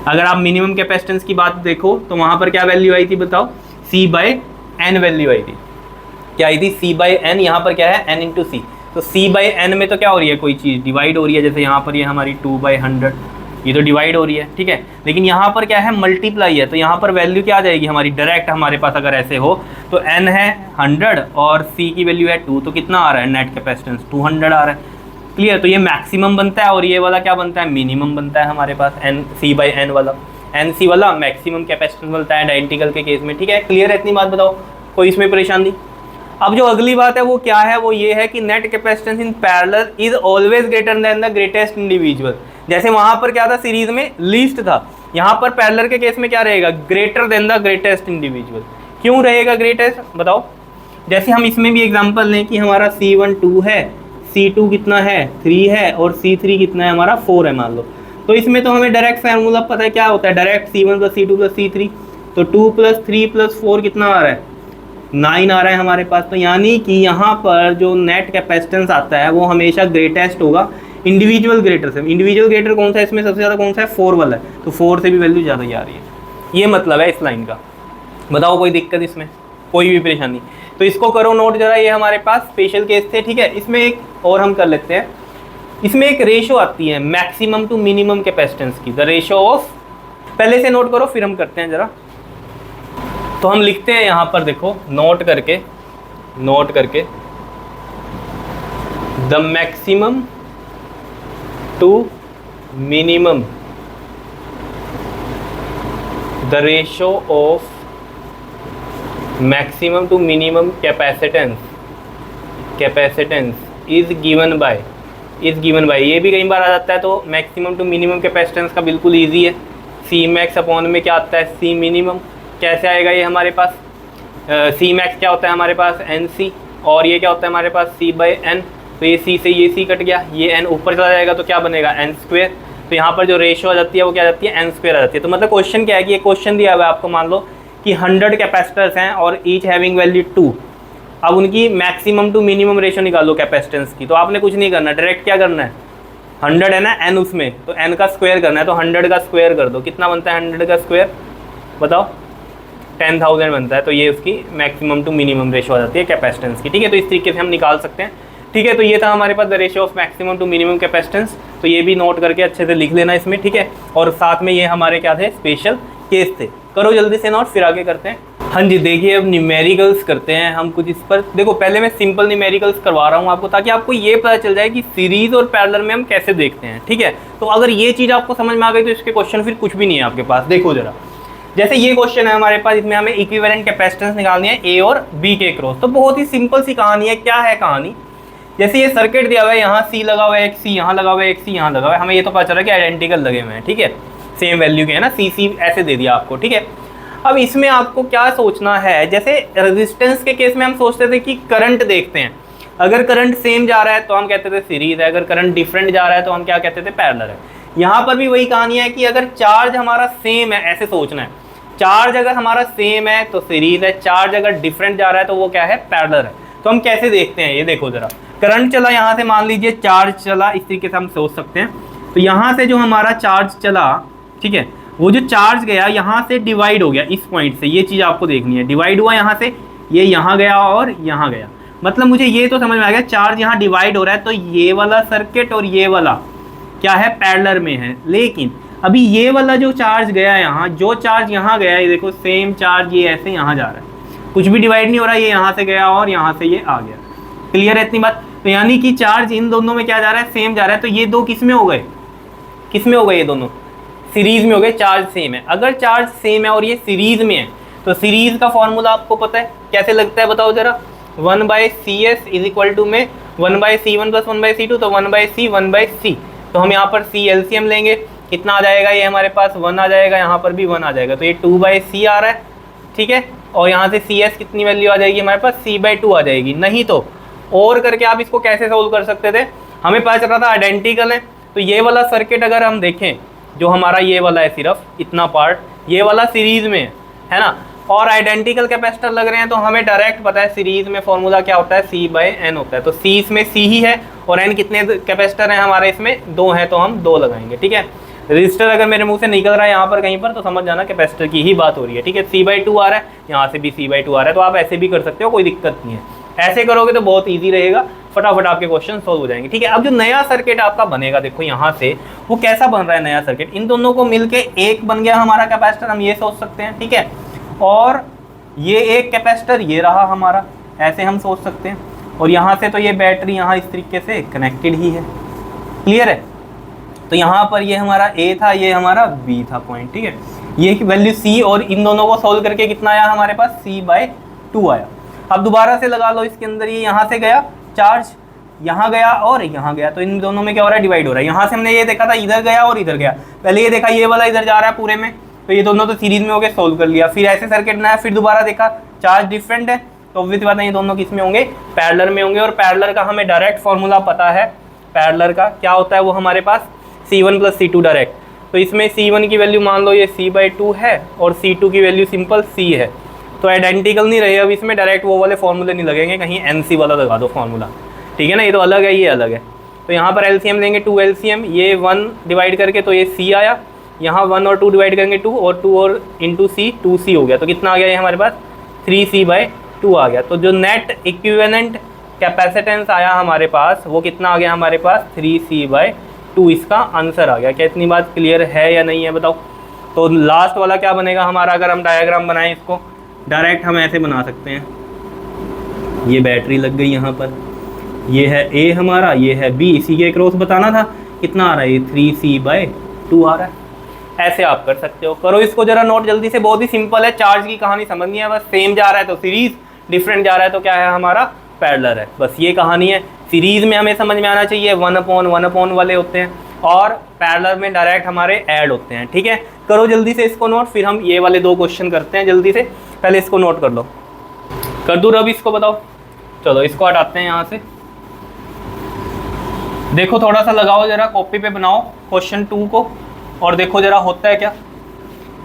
अगर आप मिनिमम कैपेसिटेंस की बात देखो तो वहाँ पर क्या वैल्यू आई थी, बताओ, C/n वैल्यू आई थी। क्या आई थी, C/n, यहाँ पर क्या है, n इंटू C। तो C/n में तो क्या हो रही है, कोई चीज़ डिवाइड हो रही है, जैसे यहाँ पर ये हमारी 2/100, ये तो डिवाइड हो रही है, ठीक है। लेकिन यहाँ पर क्या है, मल्टीप्लाई है, तो यहाँ पर वैल्यू क्या आ जाएगी हमारी, डायरेक्ट हमारे पास अगर ऐसे हो तो n है 100 और C की वैल्यू है 2, तो कितना आ रहा है नेट कैपेसिटेंस, 200 आ रहा है। क्लियर। तो ये मैक्सिमम बनता है और ये वाला क्या बनता है, मिनिमम बनता है हमारे पास, C/n वाला। NC वाला मैक्सिमम कैपेसिटेंस बनता है आइडेंटिकल के केस में, ठीक है। क्लियर है, इतनी बात बताओ, कोई इसमें परेशानी। अब जो अगली बात है वो क्या है, वो ये है कि net capacitance in parallel is always greater than the greatest individual. जैसे वहाँ पर क्या था, सीरीज में लीस्ट था, यहाँ पर पैरेलल के केस में क्या रहेगा, greater than the greatest individual. क्यों रहेगा ग्रेटेस्ट, बताओ। जैसे हम इसमें भी एग्जांपल लें कि हमारा C1 2 है, C2 कितना है, 3 है, और C3 कितना है हमारा, 4 है मान लो। तो इसमें तो हमें डायरेक्ट फार्मूला पता है क्या होता है, direct C1 plus C2 plus C3। तो 2 प्लस 3 प्लस 4 कितना आ रहा है, 9 आ रहा है हमारे पास। तो यानी कि यहाँ पर जो नेट कैपेसिटेंस आता है वो हमेशा ग्रेटेस्ट होगा इंडिविजुअल ग्रेटर से। इंडिविजुअल ग्रेटर कौन सा है इसमें, सबसे ज़्यादा कौन सा है, 4 वाला है। तो 4 से भी वैल्यू ज़्यादा ही आ रही है, ये मतलब है इस लाइन का। बताओ कोई दिक्कत इसमें, कोई भी परेशानी। तो इसको करो नोट जरा, ये हमारे पास स्पेशल केस थे, ठीक है। इसमें एक और हम कर लेते हैं, इसमें एक रेशो आती है मैक्सिमम टू मिनिमम कैपेसिटेंस की, द रेशो ऑफ, पहले से नोट करो फिर हम करते हैं जरा। तो हम लिखते हैं यहाँ पर, देखो नोट करके the maximum to minimum, the ratio of maximum to minimum capacitance is given by, ये भी कई बार आ जाता है। तो मैक्सिमम टू मिनिमम कैपेसिटेंस का बिल्कुल इजी है, C max अपॉन में क्या आता है, C मिनिमम। कैसे आएगा ये हमारे पास, सी मैक्स क्या होता है हमारे पास एन सी, और ये क्या होता है हमारे पास सी बाई एन। तो ये सी से ये सी कट गया, ये एन ऊपर चला जाएगा तो क्या बनेगा एन स्क्वेयर। तो यहाँ पर जो रेशियो आ जाती है वो क्या आ जाती है एन स्क्वेयर आ जाती है। तो मतलब क्वेश्चन क्या है कि ये क्वेश्चन दिया हुआ है आपको, मान लो कि 100 कैपेसिटर्स हैं और ईच हैविंग वैल्यू 2। अब उनकी मैक्सिमम टू मिनिमम रेशियो निकालो कैपेसिटेंस की। तो आपने कुछ नहीं करना, डायरेक्ट क्या करना है, 100 है ना एन उसमें, तो एन का स्क्वायर करना है। तो 100 का स्क्वायर कर दो, कितना बनता है 100 का स्क्वायर बताओ, 10,000 बनता है। तो ये उसकी मैक्सिमम टू मिनिमम रेशियो आ जाती है कैपेसिटेंस की, ठीक है। तो इस तरीके से हम निकाल सकते हैं, ठीक है। तो ये था हमारे पास the ratio of maximum to minimum capacitance. तो ये भी नोट करके अच्छे से लिख लेना इसमें, ठीक है। और साथ में ये हमारे क्या थे, स्पेशल केस थे। करो जल्दी से नोट, फिर आगे करते हैं। हाँ जी, देखिए अब न्यूमेरिकल्स करते हैं हम कुछ इस पर। देखो पहले मैं सिंपल न्यूमेरिकल्स करवा रहा हूँ आपको, ताकि आपको ये पता चल जाए कि सीरीज और पैरेलल में हम कैसे देखते हैं, ठीक है। तो अगर ये चीज़ आपको समझ में आ गई तो इसके क्वेश्चन फिर कुछ भी नहीं है आपके पास। देखो जरा, जैसे ये क्वेश्चन है हमारे पास, इसमें हमें इक्विवेलेंट कैपेसिटेंस निकालनी है ए और बी के क्रॉस। तो बहुत ही सिंपल सी कहानी है। क्या है कहानी, जैसे ये सर्किट दिया हुआ है, यहाँ सी लगा हुआ है, एक सी यहाँ लगा हुआ है, एक सी यहाँ लगा हुआ है। हमें ये तो पता चल रहा है कि आइडेंटिकल लगे हुए हैं, ठीक है, सेम वैल्यू के है ना, सी सी ऐसे दे दिया आपको, ठीक है। अब इसमें आपको क्या सोचना है, जैसे रेजिस्टेंस के केस में हम सोचते थे कि करंट देखते हैं, अगर करंट सेम जा रहा है तो हम कहते थे सीरीज है, अगर करंट डिफरेंट जा रहा है तो हम क्या कहते थे पैरेलल है। यहाँ पर भी वही कहानी है कि अगर चार्ज हमारा सेम है, ऐसे सोचना है, चार्ज अगर हमारा सेम है तो सीरीज है, चार्ज अगर डिफरेंट जा रहा है तो वो क्या है पैरेलल है। तो हम कैसे देखते हैं ये देखो जरा, करंट चला यहाँ से, मान लीजिए चार्ज चला, इस तरीके से हम सोच सकते हैं। तो यहाँ से जो हमारा चार्ज चला, ठीक है, वो जो चार्ज गया यहाँ से डिवाइड हो गया इस पॉइंट से, ये चीज़ आपको देखनी है, डिवाइड हुआ यहाँ से, ये यहाँ गया और यहाँ गया। मतलब मुझे ये तो समझ में आ गया, चार्ज यहाँ डिवाइड हो रहा है तो ये वाला सर्किट और ये वाला क्या है पैरेलल में है। लेकिन अभी ये वाला जो चार्ज गया यहाँ, जो चार्ज यहाँ गया, ये देखो सेम चार्ज ये ऐसे यहाँ जा रहा है, कुछ भी डिवाइड नहीं हो रहा, ये यहाँ से गया और यहाँ से ये आ गया। क्लियर है इतनी बात। तो यानी कि चार्ज इन दोनों में क्या जा रहा है, सेम जा रहा है। तो ये दो किस में हो गए, किस में हो गए, ये दोनों सीरीज में हो गए, चार्ज सेम है। अगर चार्ज सेम है और ये सीरीज में है तो सीरीज का फॉर्मूला आपको पता है, कैसे लगता है बताओ जरा, 1/CS इज इक्वल टू में 1/C1 प्लस 1/C2, तो 1/C 1/C। तो हम यहाँ पर C एलसीएम लेंगे, कितना आ जाएगा, ये हमारे पास 1 आ जाएगा, यहाँ पर भी 1 आ जाएगा, तो ये 2/C आ रहा है, ठीक है। और यहाँ से CS कितनी वैल्यू आ जाएगी हमारे पास, C/2 आ जाएगी। नहीं तो और करके आप इसको कैसे सोल्व कर सकते थे, हमें पता चल रहा था आइडेंटिकल है। तो ये वाला सर्किट अगर हम देखें, जो हमारा ये वाला है सिर्फ इतना पार्ट, ये वाला सीरीज में है ना, और आइडेंटिकल कैपेसिटर लग रहे हैं, तो हमें डायरेक्ट पता है सीरीज में फॉर्मूला क्या होता है, C/N होता है। तो C इसमें C ही है, और N कितने कैपेसिटर हैं हमारे इसमें, 2 हैं, तो हम 2 लगाएंगे, ठीक है। रजिस्टर अगर मेरे मुंह से निकल रहा है यहाँ पर कहीं पर, तो समझ जाना कैपेसिटर की ही बात हो रही है, ठीक है। C/2 आ रहा है, यहाँ से भी C/2 आ रहा है, तो आप ऐसे भी कर सकते हो, कोई दिक्कत नहीं है। ऐसे करोगे तो बहुत ईजी रहेगा, फटाफट आपके क्वेश्चन सोल्व हो जाएंगे, ठीक है। अब जो नया सर्किट आपका बनेगा, देखो यहाँ से वो कैसा बन रहा है नया सर्किट, इन दोनों को मिलके एक बन गया हमारा कैपेसिटर, हम ये सोच सकते हैं, ठीक है। और ये एक कैपेसिटर ये रहा हमारा, ऐसे हम सोच सकते हैं। और यहाँ से तो ये बैटरी यहाँ इस तरीके से कनेक्टेड ही है, क्लियर है। तो यहाँ पर ये हमारा A था, ये हमारा B था पॉइंट, ठीक है। ये वैल्यू C, और इन दोनों को सोल्व करके कितना आया हमारे पास, C/2 आया। अब दोबारा से लगा लो इसके अंदर, ये यहाँ से गया चार्ज, यहाँ गया और यहाँ गया, तो इन दोनों में क्या हो रहा है, डिवाइड हो रहा है। यहाँ से हमने ये देखा था इधर गया और इधर गया, पहले ये देखा ये वाला इधर जा रहा है पूरे में, तो ये दोनों तो सीरीज में हो गए, सोल्व कर लिया। फिर ऐसे सर्किट बनाया, फिर दोबारा देखा चार्ज डिफरेंट है, तो ऑब्वियस बात है ये दोनों किस में होंगे, पैरेलल में होंगे। और पैरेलल का हमें डायरेक्ट फॉर्मूला पता है, पैरेलल का क्या होता है वो हमारे पास C1 प्लस C2 डायरेक्ट। तो इसमें C1 की वैल्यू मान लो ये C/2 है और C2 की वैल्यू सिंपल C है, तो आइडेंटिकल नहीं रहे। अब इसमें डायरेक्ट वो वाले फॉर्मूले नहीं लगेंगे, कहीं NC वाला लगा दो फॉर्मूला, ठीक है ना, ये तो अलग है, ये अलग है। तो यहाँ पर LCM लेंगे, 2 LCM, ये 1 डिवाइड करके तो ये C आया, यहाँ 1 और 2 डिवाइड करेंगे 2, और 2 और इंटू C 2C हो गया, तो कितना आ गया ये हमारे पास 3C/2 आ गया। तो जो नेट इक्विवेलेंट कैपेसिटेंस आया हमारे पास वो कितना आ गया हमारे पास, 3C/2 इसका आंसर आ गया। क्या इतनी बात क्लियर है या नहीं है बताओ। तो लास्ट वाला क्या बनेगा हमारा, अगर हम डायग्राम बनाएं इसको डायरेक्ट हम ऐसे बना सकते हैं, ये बैटरी लग गई यहाँ पर, ये है A हमारा, ये है B, इसी के क्रॉस बताना था, कितना आ रहा है ये 3C/2 आ रहा है। ऐसे आप कर सकते हो, करो इसको जरा नोट जल्दी से, बहुत ही सिंपल है, चार्ज की कहानी समझनी है बस। सेम जा रहा है तो सीरीज, डिफरेंट जा रहा है तो क्या है हमारा पैरेलल है, बस ये कहानी है। सीरीज में हमें समझ में आना चाहिए 1/1 वाले होते हैं, और पैरेलल में डायरेक्ट हमारे ऐड होते हैं, ठीक है। करो जल्दी से इसको नोट, फिर हम ये वाले 2 क्वेश्चन करते हैं जल्दी से। पहले इसको नोट कर लो, कर दूँ रब इसको, बताओ। चलो इसको हटाते हैं यहाँ से। देखो थोड़ा सा लगाओ जरा, कॉपी पे बनाओ क्वेश्चन 2 को और देखो जरा होता है क्या।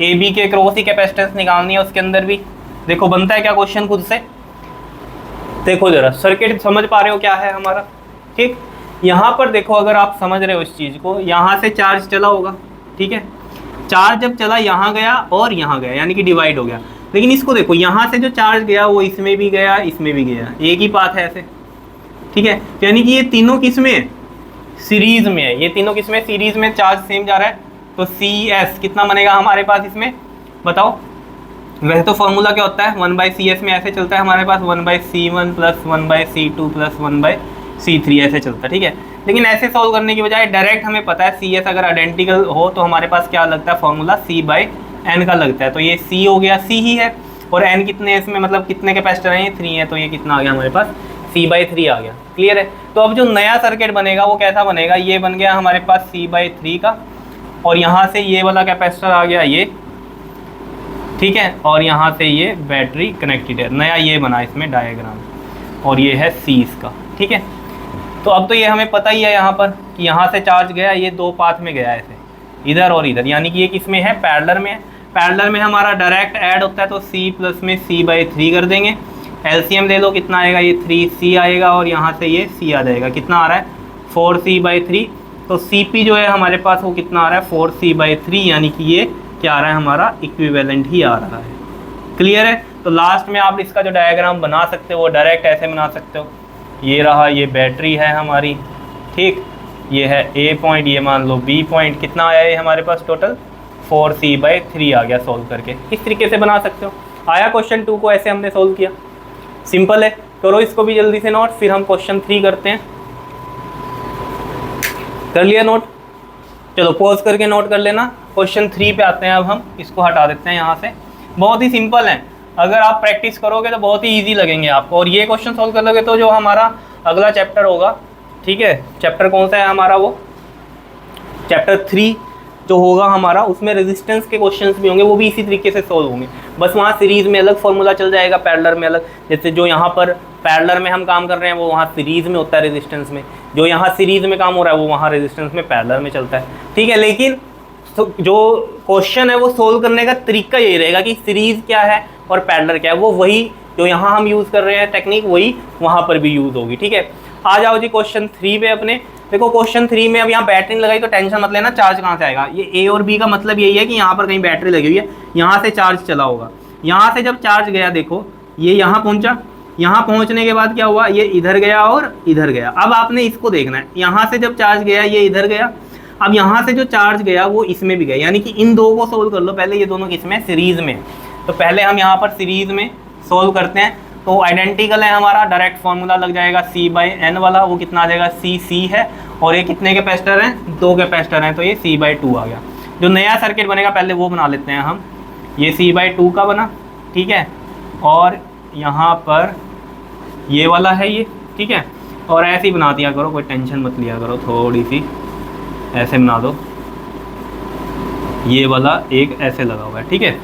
ए बी के क्रॉस ही कैपेसिटेंस निकालनी है, उसके अंदर भी देखो बनता है क्या क्वेश्चन खुद से। देखो जरा सर्किट समझ पा रहे हो क्या है हमारा, ठीक। यहाँ पर देखो अगर आप समझ रहे हो इस चीज़ को, यहाँ से चार्ज चला होगा, ठीक है। चार्ज जब चला यहाँ गया और यहाँ गया, यानी कि डिवाइड हो गया। लेकिन इसको देखो, यहाँ से जो चार्ज गया वो इसमें भी गया, इसमें भी गया, एक ही पाथ है ऐसे, ठीक है। यानी कि ये तीनों किस में है, सीरीज में है। ये तीनों किस में, सीरीज में, चार्ज सेम जा रहा है। तो सी एस कितना बनेगा हमारे पास इसमें, बताओ। वैसे तो फॉर्मूला क्या होता है, 1/CS में ऐसे चलता है हमारे पास, 1/C1 + 1/C2 + 1/C3 ऐसे चलता है, ठीक है। लेकिन ऐसे सॉल्व करने की बजाय डायरेक्ट हमें पता है CS अगर आइडेंटिकल हो तो हमारे पास क्या लगता है फॉर्मूला, C/N का लगता है। तो ये C हो गया, C ही है, और N कितने इसमें, मतलब कितने कैपेसिटर हैं, ये 3 है, तो ये कितना आ गया हमारे पास, C/3 आ गया। क्लियर है। तो अब जो नया सर्किट बनेगा वो कैसा बनेगा, ये बन गया हमारे पास C/3 का, और यहाँ से ये वाला कैपेसिटर आ गया ये, ठीक है, और यहाँ से ये बैटरी कनेक्टेड है। नया ये बना इसमें डायग्राम, और ये है C इसका, ठीक है। तो अब तो ये हमें पता ही है यहाँ पर कि यहाँ से चार्ज गया, ये 2 पाथ में गया ऐसे, इधर और इधर, यानी कि ये किस में है, पैरेलल में है। पैरेलल में हमारा डायरेक्ट ऐड होता है, तो C प्लस में C/3 कर देंगे। एलसीएम ले लो, कितना आएगा, ये 3C आएगा, और यहाँ से ये C आ जाएगा। कितना आ रहा है, 4C/3। तो CP जो है हमारे पास वो कितना आ रहा है, 4C/3, यानी कि ये क्या आ रहा है हमारा, इक्विवेलेंट ही आ रहा है। क्लियर है। तो लास्ट में आप इसका जो डायग्राम बना सकते हो वो डायरेक्ट ऐसे बना सकते हो, ये रहा, ये बैटरी है हमारी, ठीक, ये है A पॉइंट, ये मान लो B पॉइंट। कितना आया ये हमारे पास टोटल, 4C/3 आ गया सॉल्व करके। इस तरीके से बना सकते हो। आया क्वेश्चन 2 को ऐसे हमने सॉल्व किया, सिंपल है। करो इसको भी जल्दी से नोट, फिर हम क्वेश्चन 3 करते हैं। कर लिया नोट, चलो पॉज करके नोट कर लेना। क्वेश्चन 3 पे आते हैं अब हम, इसको हटा देते हैं यहाँ से। बहुत ही सिंपल है, अगर आप प्रैक्टिस करोगे तो बहुत ही इजी लगेंगे आपको, और ये क्वेश्चन सॉल्व कर लोगे तो जो हमारा अगला चैप्टर होगा, ठीक है, चैप्टर कौन सा है हमारा, वो चैप्टर 3 जो होगा हमारा, उसमें रेजिस्टेंस के क्वेश्चंस भी होंगे, वो भी इसी तरीके से सॉल्व होंगे। बस वहाँ सीरीज़ में अलग फॉर्मूला चल जाएगा, पैरेलल में अलग। जैसे जो यहाँ पर पैरेलल में हम काम कर रहे हैं वो वहाँ सीरीज़ में होता है रेजिस्टेंस में, जो यहाँ सीरीज़ में काम हो रहा है वो वहाँ रेजिस्टेंस में पैरेलल में चलता है, ठीक है। लेकिन जो क्वेश्चन है वो सोल्व करने का तरीका यही रहेगा कि सीरीज़ क्या है और पैरेलल क्या है, वो वही जो यहाँ हम यूज़ कर रहे हैं टेक्निक, वही वहाँ पर भी यूज़ होगी, ठीक है। आ जाओ जी क्वेश्चन 3 पे अपने। देखो क्वेश्चन 3 में अब यहाँ बैटरी लगाई तो टेंशन मत लेना, चार्ज कहाँ से आएगा। ये A और B का मतलब यही है कि यहाँ पर कहीं बैटरी लगी हुई है, यहाँ से चार्ज चला होगा। यहाँ से जब चार्ज गया, देखो ये यहाँ पहुँचा, यहाँ पहुँचने के बाद क्या हुआ, ये इधर गया और इधर गया। अब आपने इसको देखना है, यहाँ से जब चार्ज गया ये इधर गया, अब यहाँ से जो चार्ज गया वो इसमें भी गया, यानी कि इन दो को सोल्व कर लो पहले। ये दोनों किसमें, सीरीज़ में। तो पहले हम यहाँ पर सीरीज़ में सोल्व करते हैं। तो आइडेंटिकल है हमारा, डायरेक्ट फॉर्मूला लग जाएगा C/N वाला, वो कितना आ जाएगा, C है, और ये कितने कैपेसिटर हैं, 2 कैपेसिटर हैं, तो ये C/2 आ गया। जो नया सर्किट बनेगा पहले वो बना लेते हैं हम। ये C/2 का बना, ठीक है, और यहाँ पर ये वाला है ये, ठीक है। और ऐसे ही बना दिया करो, कोई टेंशन मत लिया करो, थोड़ी सी ऐसे बना दो। ये वाला एक ऐसे लगा हुआ है, ठीक है,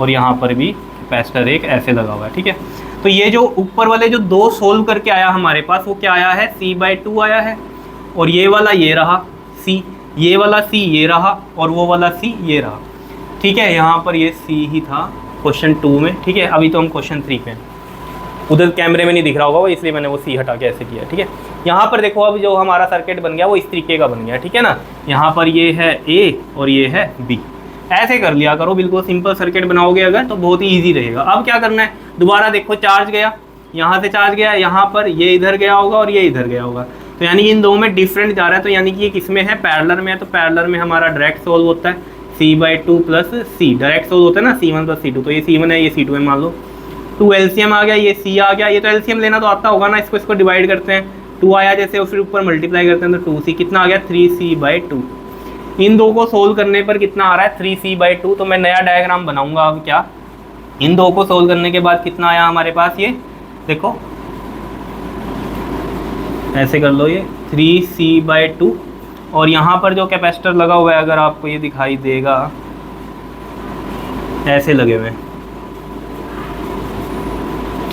और यहाँ पर भी कैपेसिटर एक ऐसे लगा हुआ है, ठीक है। तो ये जो ऊपर वाले जो 2 सोल्व करके आया हमारे पास, वो क्या आया है, C/2 आया है, और ये वाला ये रहा C, ये वाला C ये रहा, और वो वाला C ये रहा, ठीक है। यहाँ पर ये C ही था क्वेश्चन 2 में, ठीक है। अभी तो हम क्वेश्चन 3 पे, उधर कैमरे में नहीं दिख रहा होगा वो, इसलिए मैंने वो C हटा के ऐसे किया, ठीक है। यहाँ पर देखो अब जो हमारा सर्किट बन गया वो इस तरीके का बन गया, ठीक है ना। यहाँ पर ये है A और ये है B, ऐसे कर लिया करो, बिल्कुल सिंपल सर्किट बनाओगे अगर तो बहुत ही ईजी रहेगा। अब क्या करना है, दोबारा देखो चार्ज गया, यहाँ से चार्ज गया, यहाँ पर ये इधर गया होगा और ये इधर गया होगा, तो यानी कि इन दो में डिफरेंट जा रहा है, तो यानी कि ये किसमें है, पैरेलल में है। तो पैरेलल में हमारा डायरेक्ट सोल्व होता है, C/2 plus C, direct solve होता है ना, C1 प्लस C2, तो ये C1 है, ये C2 है, मान लो 2 LCM आ गया, ये C आ गया। ये तो LCM लेना तो आता होगा ना, इसको डिवाइड करते हैं, 2 आया जैसे, और फिर ऊपर मल्टीप्लाई करते हैं तो 2C, कितना आ गया, 3C/2। इन दो को सोल्व करने पर कितना आ रहा है, 3C/2। तो मैं नया डायग्राम बनाऊंगा अब। क्या, इन दो को सोल्व करने के बाद कितना आया हमारे पास, ये देखो ऐसे कर लो, ये 3C/2, और यहाँ पर जो कैपेसिटर लगा हुआ है अगर आपको ये दिखाई देगा, ऐसे लगे हुए,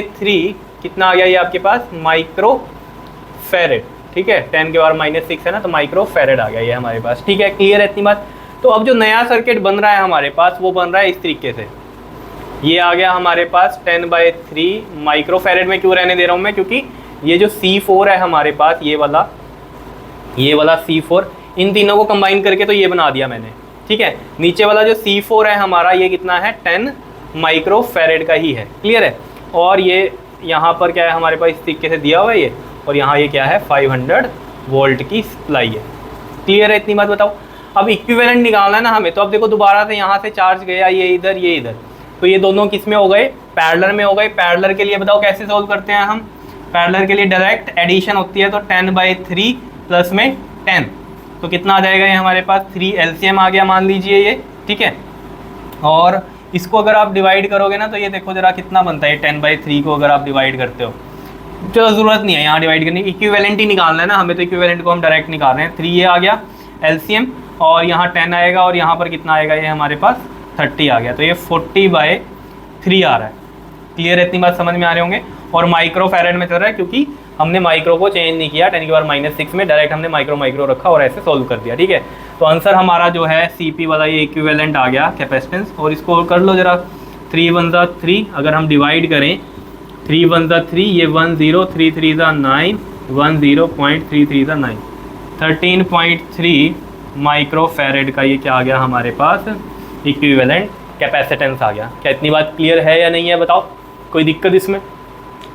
3 कितना आ गया ये आपके पास माइक्रो फेरेड, ठीक है, 10 के पावर -6 है ना, तो माइक्रो फेरेड आ गया ये हमारे पास, ठीक है, क्लियर है इतनी बात। तो अब जो नया सर्किट बन रहा है हमारे पास वो बन रहा है इस तरीके से, ये आ गया हमारे पास 10/3 माइक्रो फेरेड में क्यों रहने दे रहा हूँ मैं, क्योंकि ये जो C4 है हमारे पास, ये वाला C4, इन तीनों को कंबाइन करके तो ये बना दिया मैंने, ठीक है। नीचे वाला जो C4 है हमारा, ये कितना है 10 माइक्रो फेरेड का ही है, क्लियर है। और ये यहाँ पर क्या है हमारे पास इस तरीके से दिया हुआ है ये, और यहाँ ये क्या है 500 वोल्ट की सप्लाई है, क्लियर है इतनी बात। बताओ अब इक्विवेलेंट निकालना है ना हमें, तो अब देखो दोबारा से यहाँ से चार्ज गया ये इधर, तो ये दोनों किस में हो गए, पैरेलल में हो गए। पैरेलल के लिए बताओ कैसे सोल्व करते हैं हम, पैरेलल के लिए डायरेक्ट एडिशन होती है, तो 10/3 प्लस में 10, तो कितना आ जाएगा ये हमारे पास 3 LCM आ गया मान लीजिए ये, ठीक है। और इसको अगर आप डिवाइड करोगे ना तो ये देखो जरा कितना बनता है 10/3 को अगर आप डिवाइड करते हो, तो ज़रूरत नहीं है यहाँ डिवाइड करने की, इक्विवेलेंट ही निकालना है ना हमें, तो इक्विवेलेंट को हम डायरेक्ट निकाल रहे हैं। 3 ये आ गया LCM, और यहाँ 10 आएगा, और यहाँ पर कितना आएगा ये हमारे पास 30 आ गया, तो ये 40/3 आ रहा है, क्लियर है इतनी बात, समझ में आ रहे होंगे। और माइक्रो फेरेड में चल रहा है क्योंकि हमने माइक्रो को चेंज नहीं किया, 10 के पावर -6 में डायरेक्ट हमने माइक्रो रखा और ऐसे सोल्व कर दिया, ठीक है। तो आंसर हमारा जो है CP वाला ये इक्विवेलेंट आ गया कैपेसिटेंस। और इसको कर लो जरा, 3 1 3, अगर हम डिवाइड करें 3 1 3, ये 10, 3 3 9, 10.33 9, 13.3 माइक्रो फेरेड का ये क्या आ गया हमारे पास इक्विवेलेंट कैपेसिटेंस आ गया। क्या इतनी बात क्लियर है या नहीं है, बताओ कोई दिक्कत इसमें,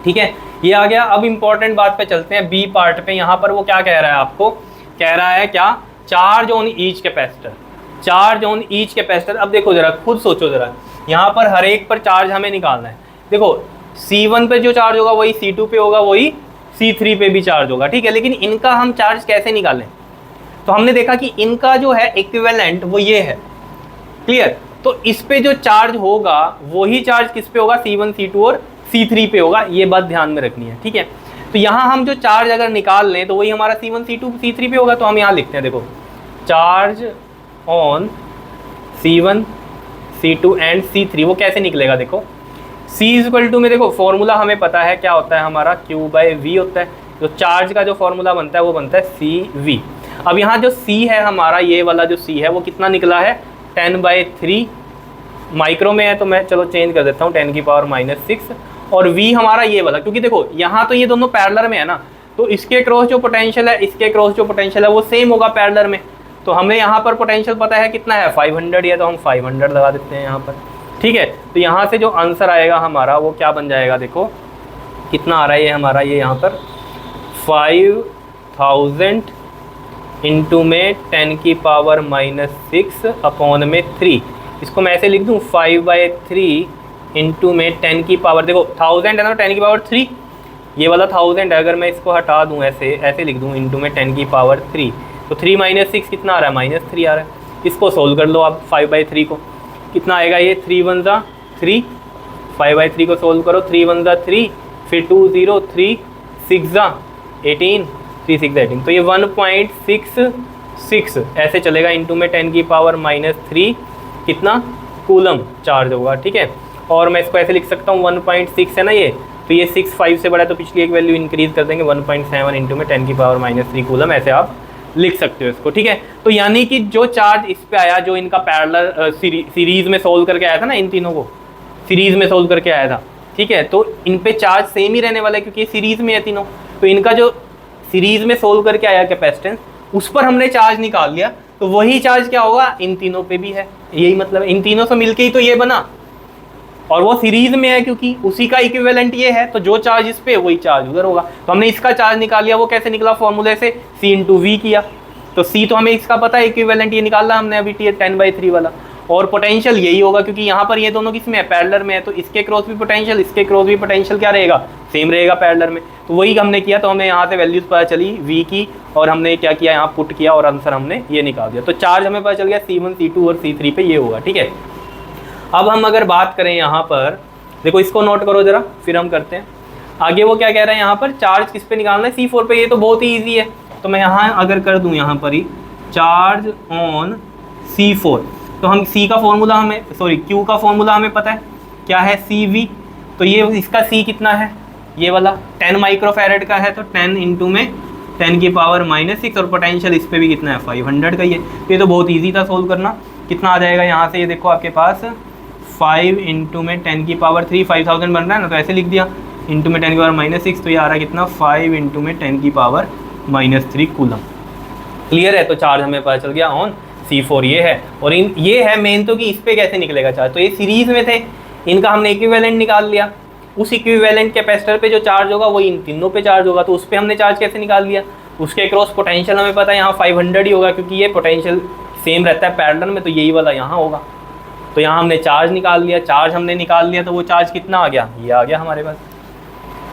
ठीक है, ये आ गया। अब इम्पॉर्टेंट बात पे चलते हैं, बी पार्ट पे। यहाँ पर वो क्या कह रहा है आपको, कह रहा है क्या, charge on each capacitor, charge on each capacitor. अब देखो जरा खुद सोचो जरा, यहाँ पर हर एक पर चार्ज हमें निकालना है। देखो C1 पे जो चार्ज होगा वही C2 पे होगा, वही C3 पे भी चार्ज होगा, ठीक है। लेकिन इनका हम चार्ज कैसे निकालें, तो हमने देखा कि इनका जो है इक्विवेलेंट वो ये है, क्लियर। तो इस पे जो चार्ज होगा वही चार्ज किस पे होगा, C1 C2 और C3 पे होगा, ये बात ध्यान में रखनी है, ठीक है। तो यहाँ हम जो चार्ज अगर निकाल लें तो वही हमारा C1 C2 C3 पे होगा। तो हम यहाँ लिखते हैं, देखो charge on C1 C2 and C3 वो कैसे निकलेगा, देखो C इक्वल टू में देखो फॉर्मूला हमें पता है क्या होता है हमारा, Q/V होता है। तो चार्ज का जो फॉर्मूला बनता है वो बनता है CV। अब यहाँ जो C है हमारा, ये वाला जो C है वो कितना निकला है, 10/3 माइक्रो में है, तो मैं चलो चेंज कर देता हूँ 10⁻⁻6। और V हमारा ये वाला, क्योंकि देखो यहाँ तो ये दोनों पैरेलल में है ना, तो इसके क्रॉस जो पोटेंशियल है, इसके क्रॉस जो पोटेंशियल है वो सेम होगा पैरेलल में। तो हमें यहाँ पर पोटेंशियल पता है कितना है, 500 है, तो हम 500 लगा देते हैं यहाँ पर, ठीक है। तो यहाँ से जो आंसर आएगा हमारा वो क्या बन जाएगा, देखो कितना आ रहा है ये हमारा, ये यहाँ पर 5000 इंटू में 10⁻⁻6 अपॉन में 3। इसको मैं ऐसे लिख दूँ 5/3 इंटू में 10 की पावर, देखो 1000 है ना, 10⁻3 ये वाला 1000 है, अगर मैं इसको हटा दूँ ऐसे लिख दूँ इंटू में 10⁻3, तो 3 - 6 कितना आ रहा है, -3 आ रहा है। इसको सोल्व कर लो आप 5/3 को, कितना आएगा ये 3 × 1 = 3, 5/3 को सोल्व करो, 3 × 1 = 3, फिर 2 0 3 6 × 18, 3 6 18, तो ये 1.66 ऐसे चलेगा इंटू में 10⁻⁻3 कितना कूलम चार्ज होगा, ठीक है। और मैं इसको ऐसे लिख सकता हूँ 1.6 है ना ये, तो ये 6 5 से बड़ा है, तो पिछली एक वैल्यू इंक्रीज कर देंगे 1.7 इंटू में 10⁻⁻3 कूलम, ऐसे आप लिख सकते हो इसको, ठीक है। तो यानी कि जो चार्ज इस पे आया, जो इनका पैरेलल सीरीज में सोल्व करके आया था ना, इन तीनों को सीरीज में सोल्व करके आया था, ठीक है। तो इन पे चार्ज सेम ही रहने वाला है क्योंकि ये सीरीज में है तीनों। तो इनका जो सीरीज में सोल्व करके आया कैपेसिटेंस, उस पर हमने चार्ज निकाल लिया, तो वही चार्ज क्या होगा इन तीनों पे भी है, यही मतलब इन तीनों से मिलके ही तो ये बना, और वो सीरीज में है क्योंकि उसी का इक्विवेलेंट ये है, तो जो चार्ज इस पे वही चार्ज उधर होगा। तो हमने इसका चार्ज निकाल लिया, वो कैसे निकला, फॉर्मूले से C × V किया, तो C तो हमें इसका पता है इक्विवेलेंट, ये निकाला हमने अभी 10/3 वाला। और पोटेंशियल यही होगा क्योंकि यहाँ पर ये दोनों किस में है, पैरेलल में है, तो इसके क्रॉस भी पोटेंशियल, इसके क्रॉस भी पोटेंशियल क्या रहेगा, सेम रहेगा पैरेलल में। तो वही हमने किया, तो हमें यहाँ से वैल्यूज पता चली V की, और हमने क्या किया यहाँ पुट किया और आंसर हमने ये निकाल दिया। तो चार्ज हमें पता चल गया C1 C2 और C3 पे ये होगा, ठीक है। अब हम अगर बात करें यहाँ पर, देखो इसको नोट करो जरा, फिर हम करते हैं आगे। वो क्या कह रहा है यहाँ पर, चार्ज किस पे निकालना है, C4 पे। ये तो बहुत ही ईजी है, तो मैं यहाँ अगर कर दूँ यहाँ पर ही चार्ज ऑन C4, तो हम C का फॉर्मूला Q का फॉर्मूला हमें पता है क्या है, CV। तो ये इसका C कितना है, ये वाला 10 माइक्रोफैरेड का है, तो 10 इंटू में 10⁻⁻6, और पोटेंशियल इस पे भी कितना है 500 का ही है। तो ये तो बहुत ईजी था सोल्व करना। कितना आ जाएगा यहाँ से, ये देखो आपके पास 5 इंटू में 10⁻3, 5000 बन रहा है ना, तो ऐसे लिख दिया इंटू में 10⁻⁻6, तो ये आ रहा है कितना 5 इंटू में 10⁻⁻3 कूलम। क्लियर है, तो चार्ज हमें पता चल गया ऑन C4 ये है। और ये है मेन तो कि इस पे कैसे निकलेगा चार्ज, तो ये सीरीज में थे, इनका हमने इक्विवेलेंट निकाल लिया, उस इक्विवेलेंट कैपेसिटर पे जो चार्ज होगा वो इन तीनों पे चार्ज होगा, तो उस पर हमने चार्ज कैसे निकाल लिया। उसके क्रॉस पोटेंशियल हमें पता है यहाँ 500 ही होगा क्योंकि ये पोटेंशियल सेम रहता है पैरेलल में, तो यही वाला यहाँ होगा। तो यहाँ हमने चार्ज निकाल लिया, चार्ज हमने निकाल लिया, तो वो चार्ज कितना आ गया, ये आ गया हमारे पास।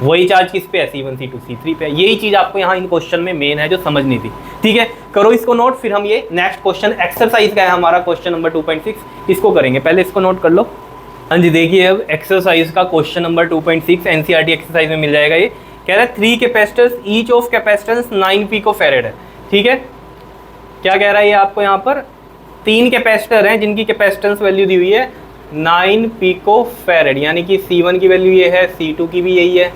वही चार्ज किस पे है, C1 C2 C3 पे। यही चीज़ आपको यहाँ इन क्वेश्चन में मेन है जो समझनी थी, ठीक है। करो इसको नोट, फिर हम ये नेक्स्ट क्वेश्चन एक्सरसाइज का है हमारा क्वेश्चन नंबर 2.6, इसको करेंगे। पहले इसको नोट कर लो। हाँ जी, देखिए अब एक्सरसाइज का क्वेश्चन नंबर 2.6 NCERT एक्सरसाइज में मिल जाएगा। ये कह रहा है 3 capacitors each of capacitance 9 picofarad है, ठीक है। क्या कह रहा है ये आपको, यहाँ पर 3 कैपेसिटर हैं जिनकी कैपेसिटेंस वैल्यू दी हुई है 9 पिकोफैरेड, यानी कि C1 की वैल्यू ये है, C2 की भी यही है,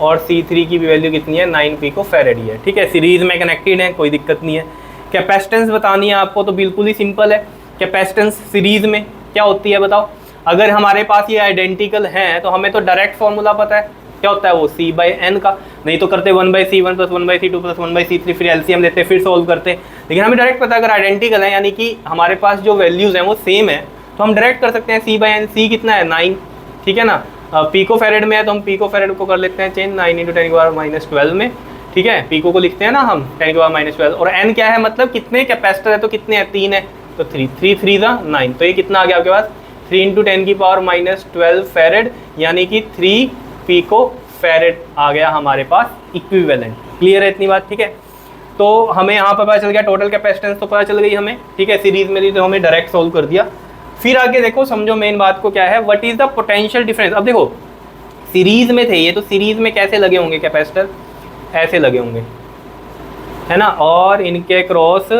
और C3 की भी वैल्यू कितनी है 9 पिकोफैरेड ही है, ठीक है। सीरीज में कनेक्टेड है, कोई दिक्कत नहीं है। कैपेसिटेंस बतानी है आपको, तो बिल्कुल ही सिंपल है। कैपेसिटेंस सीरीज में क्या होती है बताओ। अगर हमारे पास ये आइडेंटिकल हैं तो हमें तो डायरेक्ट फॉर्मूला पता है, क्या होता है वो C/N का, नहीं तो करते 1/C1 + 1/C2 + 1/C3, फिर LCM लेते फिर सोल्व करते। लेकिन हमें डायरेक्ट पता है अगर आइडेंटिकल है, यानी कि हमारे पास जो वैल्यूज़ हैं वो सेम है, तो हम डायरेक्ट कर सकते हैं C/N। C कितना है 9, ठीक है ना। पिकोफैरेड में है तो हम पिकोफैरेड को कर लेते हैं चेंज 9 × 10⁻⁻12 में, ठीक है। पिको को लिखते हैं ना हम 10⁻⁻12, और N क्या है, मतलब कितने कैपेसिटर है, तो कितने हैं 3 है, तो 3 3 3 9, तो ये कितना आ गया आपके पास 3 इंटू 10 की पावर माइनस 12 फेरेड, यानी कि 3 पिको फेरेड आ गया हमारे पास इक्विवेलेंट। क्लियर है इतनी बात, ठीक है। तो हमें यहाँ पर पता चल गया टोटल कैपेसिटेंस तो पता चल गई हमें, ठीक है, सीरीज में थी तो हमें डायरेक्ट सोल्व कर दिया। फिर आगे देखो, समझो मेन बात को क्या है, what is the potential difference. अब देखो सीरीज में थे ये, तो सीरीज में कैसे लगे होंगे कैपेसिटर, ऐसे लगे होंगे, है ना, और इनके क्रॉस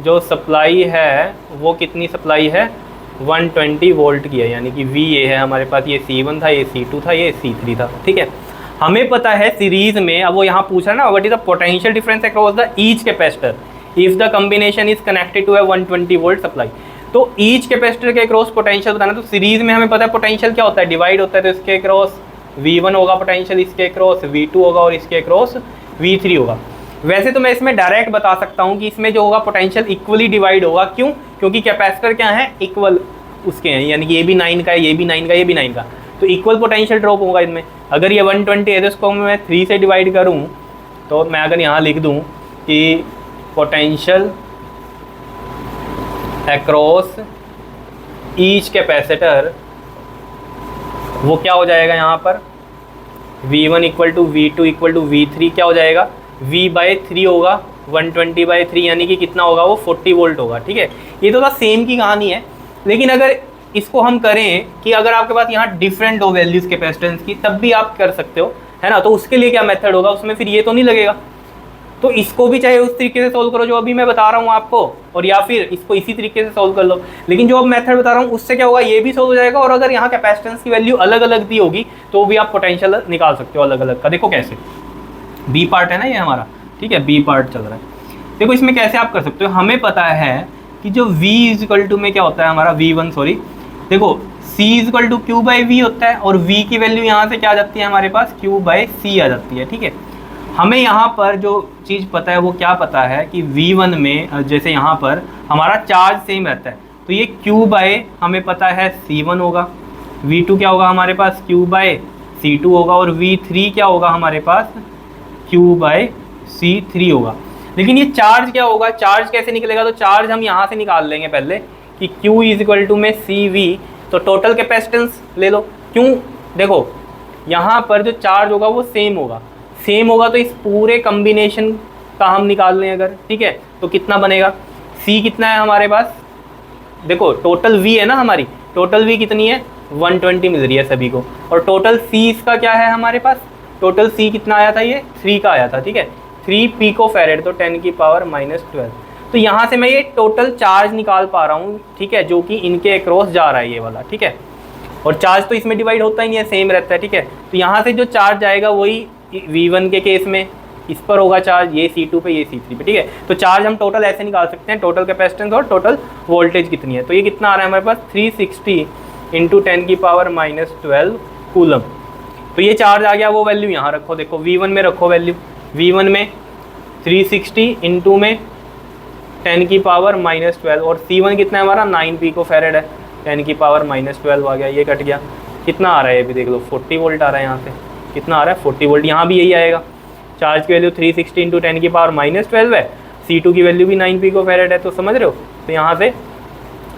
जो सप्लाई है वो कितनी सप्लाई है, 120 वोल्ट की है, यानी कि V ये है हमारे पास, ये C1 था, ये C2 था, ये C3 था, ठीक है। हमें पता है सीरीज में, अब वो यहाँ पूछ रहा है ना, what is the potential difference across the each capacitor if the combination is connected to a 120 volt supply. तो ईच कैपेसिटर के अक्रॉस पोटेंशियल बताना, तो सीरीज में हमें पता है पोटेंशियल क्या होता है, डिवाइड होता है, तो इसके अक्रॉस V1 होगा पोटेंशियल, इसके अक्रॉस V2 होगा और इसके अक्रॉस V3 होगा। वैसे तो मैं इसमें डायरेक्ट बता सकता हूँ कि इसमें जो होगा पोटेंशियल इक्वली डिवाइड होगा, क्यों, क्योंकि कैपेसिटर क्या है, इक्वल उसके हैं, यानी कि ये भी 9 का है, ये भी 9 का, ये भी 9 का, तो इक्वल पोटेंशियल ड्रॉप होगा इनमें। अगर ये 120 है तो इसको मैं 3 से डिवाइड करूँ, तो मैं अगर यहाँ लिख दूँ कि पोटेंशियल अक्रॉस ईच कैपेसिटर, वो क्या हो जाएगा यहाँ पर, V1 equal to V2 equal to V3 क्या हो जाएगा, V/3 होगा, 120/3 यानी कि कितना होगा वो 40 वोल्ट होगा, ठीक है। ये तो सेम की कहानी है, लेकिन अगर इसको हम करें कि अगर आपके पास यहाँ डिफरेंट हो वैल्यूज़ कैपेसिटेंस की, तब भी आप कर सकते हो, है ना। तो उसके लिए क्या मेथड होगा, उसमें फिर ये तो नहीं लगेगा, तो इसको भी चाहे उस तरीके से सोल्व करो जो अभी मैं बता रहा हूँ आपको, और या फिर इसको इसी तरीके से सोल्व कर लो, लेकिन जो अब मेथड बता रहा हूँ उससे क्या होगा, ये भी सोल्व हो जाएगा, और अगर यहाँ कैपेसिटेंस की वैल्यू अलग अलग दी होगी तो भी आप पोटेंशियल निकाल सकते हो अलग अलग का। देखो कैसे, बी पार्ट है ना ये हमारा, ठीक है, बी पार्ट चल रहा है। देखो इसमें कैसे आप कर सकते हो, हमें पता है कि जो V इक्वल टू में क्या होता है हमारा V1, सॉरी, देखो C इक्वल टू Q/V होता है, और V की वैल्यू यहाँ से क्या आ जाती है हमारे पास, Q/C आ जाती है, ठीक है। हमें यहाँ पर जो चीज़ पता है वो क्या पता है कि V1 में जैसे यहाँ पर हमारा चार्ज सेम रहता है, तो ये Q/ हमें पता है C1 होगा, V2 क्या होगा हमारे पास, Q/C2 होगा, और V3 क्या होगा हमारे पास, Q/C3 होगा। लेकिन ये चार्ज क्या होगा, चार्ज कैसे निकलेगा, तो चार्ज हम यहाँ से निकाल लेंगे पहले कि Q इज इक्वल टू में CV, तो टोटल कैपेसिटेंस ले लो। क्यों, देखो यहाँ पर जो चार्ज होगा वो सेम होगा, तो इस पूरे कॉम्बिनेशन का हम निकाल लें अगर, ठीक है, तो कितना बनेगा, C कितना है हमारे पास, देखो टोटल V है ना हमारी, टोटल V कितनी है, 120 मिल रही है सभी को, और टोटल C इसका क्या है हमारे पास, टोटल C कितना आया था, ये 3 का आया था, ठीक है, 3 पिको फेरेड, तो 10 की पावर -12। तो यहाँ से मैं ये टोटल चार्ज निकाल पा रहा हूँ, ठीक है, जो कि इनके अक्रॉस जा रहा है ये वाला, ठीक है, और चार्ज तो इसमें डिवाइड होता ही नहीं है, सेम रहता है, ठीक है। तो यहाँ से जो चार्ज जाएगा वही V1 के केस में इस पर होगा चार्ज, ये C2 पे, ये C3 पे, ठीक है। तो चार्ज हम टोटल ऐसे निकाल सकते हैं, टोटल कैपेसिटेंस और टोटल वोल्टेज कितनी है, तो ये कितना आ रहा है हमारे पास, 360 × 10 की पावर -12 कूलम। तो ये चार्ज आ गया, वो वैल्यू यहाँ रखो, देखो V1 में रखो वैल्यू, V1 में 360 इंटू में 10 की पावर -12, और C1 कितना है हमारा, 9 पिको फेरेड है, 10 की पावर -12 आ गया, ये कट गया, कितना आ रहा है ये भी देख लो, 40 वोल्ट आ रहा है यहाँ से, कितना आ रहा है 40 वोल्ट, यहाँ भी यही आएगा। चार्ज की वैल्यू 360 × 10 की पावर -12 है, C2 की वैल्यू भी 9 पिको फेरेड है, तो समझ रहे हो। तो यहाँ से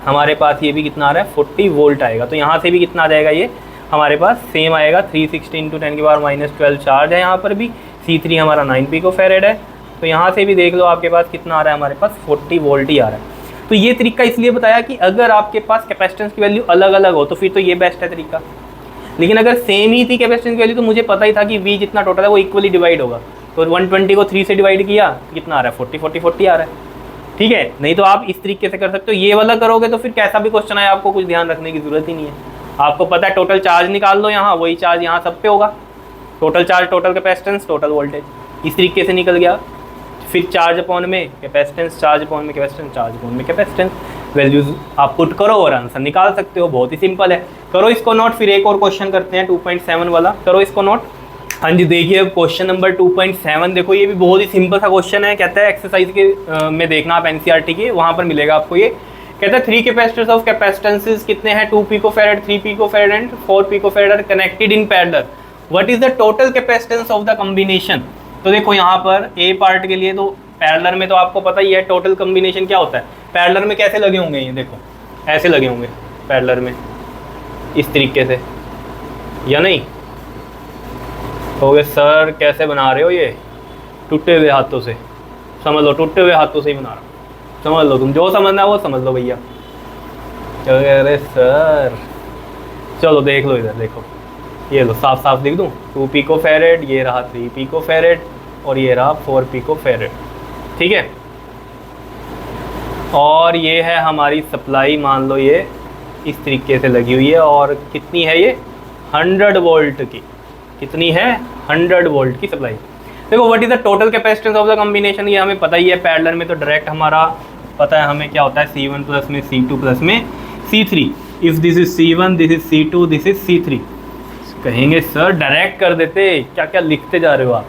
हमारे पास ये भी कितना आ रहा है, 40 वोल्ट आएगा, तो यहाँ से भी कितना आ जाएगा, ये हमारे पास सेम आएगा, 360 × 10 की पावर -12 चार्ज है, यहाँ पर भी C3 हमारा 9 पिको फेरेड है, तो यहाँ से भी देख लो आपके पास कितना आ रहा है, हमारे पास 40 वोल्ट ही आ रहा है। तो ये तरीका इसलिए बताया कि अगर आपके पास कैपेसिटेंस की वैल्यू अलग अलग हो तो फिर तो ये बेस्ट है तरीका, लेकिन अगर सेम ही थी कैपेसिटेंस की वैल्यू तो मुझे पता ही था कि V जितना टोटल है वो इक्वली डिवाइड होगा, तो 120 को 3 से डिवाइड किया, कितना आ रहा है, 40 आ रहा है, ठीक है। नहीं तो आप इस तरीके से कर सकते हो, ये वाला करोगे तो फिर कैसा भी क्वेश्चन है आपको कुछ ध्यान रखने की जरूरत ही नहीं है, आपको पता है टोटल चार्ज निकाल लो, यहाँ वही चार्ज यहाँ सब पे होगा, total charge, total capacitance, total voltage, इस तरीके से निकल गया। फिर चार्ज अपॉन में कैपेसिटेंस, चार्ज अपॉन में कैपेसिटेंस, चार्ज अपॉन में कैपेसिटेंस, वैल्यूज आप पुट करो और आंसर निकाल सकते हो, बहुत ही सिंपल है। करो इसको नोट, फिर एक और क्वेश्चन करते हैं 2.7 वाला, करो इसको नोट। हाँ जी, देखिए क्वेश्चन नंबर 2.7, देखो ये भी बहुत ही सिंपल सा क्वेश्चन है, कहता है एक्सरसाइज के में देखना आप NCERT के, वहाँ पर मिलेगा आपको ये, कहता है 3 कैपेसिटर्स ऑफ कैपेसिटेंसेस कितने हैं, 2 picofarad, 3 picofarad and 4 picofarad are connected in parallel, what is the total capacitance of the combination. तो देखो यहाँ पर ए पार्ट के लिए तो पैरेलल में तो आपको पता ही है टोटल कॉम्बिनेशन क्या होता है, पैरेलल में कैसे लगे होंगे, ये देखो ऐसे लगे होंगे पैरेलल में, इस तरीके से, या नहीं? कहोगे सर कैसे बना रहे हो ये? टूटे हुए हाथों से। समझ लो टूटे हुए हाथों से ही बना रहा हूँ, समझ लो, तुम जो समझना है वो समझ लो भैया। अरे सर चलो देख लो, इधर देखो, ये लो साफ साफ लिख दूँ, 2 पिको फेरेड, ये रहा 3 पिको फेरेड, और ये रहा 4 पिको फेरेड, ठीक है। और ये है हमारी सप्लाई, मान लो ये इस तरीके से लगी हुई है, और कितनी है ये? 100 वोल्ट की। कितनी है? 100 वोल्ट की सप्लाई। देखो what is the total capacitance of the combination, ये हमें पता ही है। पैरेलल में तो डायरेक्ट हमारा पता है हमें क्या होता है, C1 प्लस में C2 प्लस में C3। If this is C1, this is C2, this is C3। कहेंगे सर डायरेक्ट कर देते, क्या क्या लिखते जा रहे हो आप।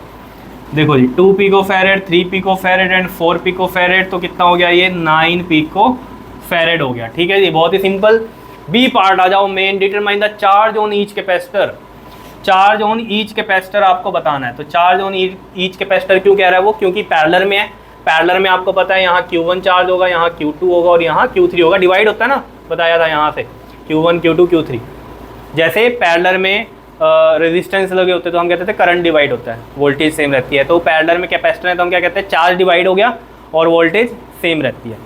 देखो जी 2 picofarad, 3 picofarad and 4 picofarad, तो कितना हो गया ये? 9 पिको फेरेड हो गया, ठीक है जी। बहुत ही सिंपल। बी पार्ट आ जाओ, main, determine the charge on each capacitor. Charge on each capacitor आपको बताना है। तो चार्ज ऑन ईच कैपेसिटर क्यों कह रहा है वो? क्योंकि पैरेलल में है। पैरेलल में आपको पता है यहाँ Q1 चार्ज होगा, यहाँ Q2 होगा और यहाँ Q3 होगा। डिवाइड होता है ना, बताया था यहाँ से Q1 Q2 Q3। जैसे पैरेलल में रेजिस्टेंस लगे होते तो हम कहते थे करंट डिवाइड होता है, वोल्टेज सेम रहती है। तो पैरेलल में कैपेसिटर है तो हम क्या कहते हैं? चार्ज डिवाइड हो गया और वोल्टेज सेम रहती है,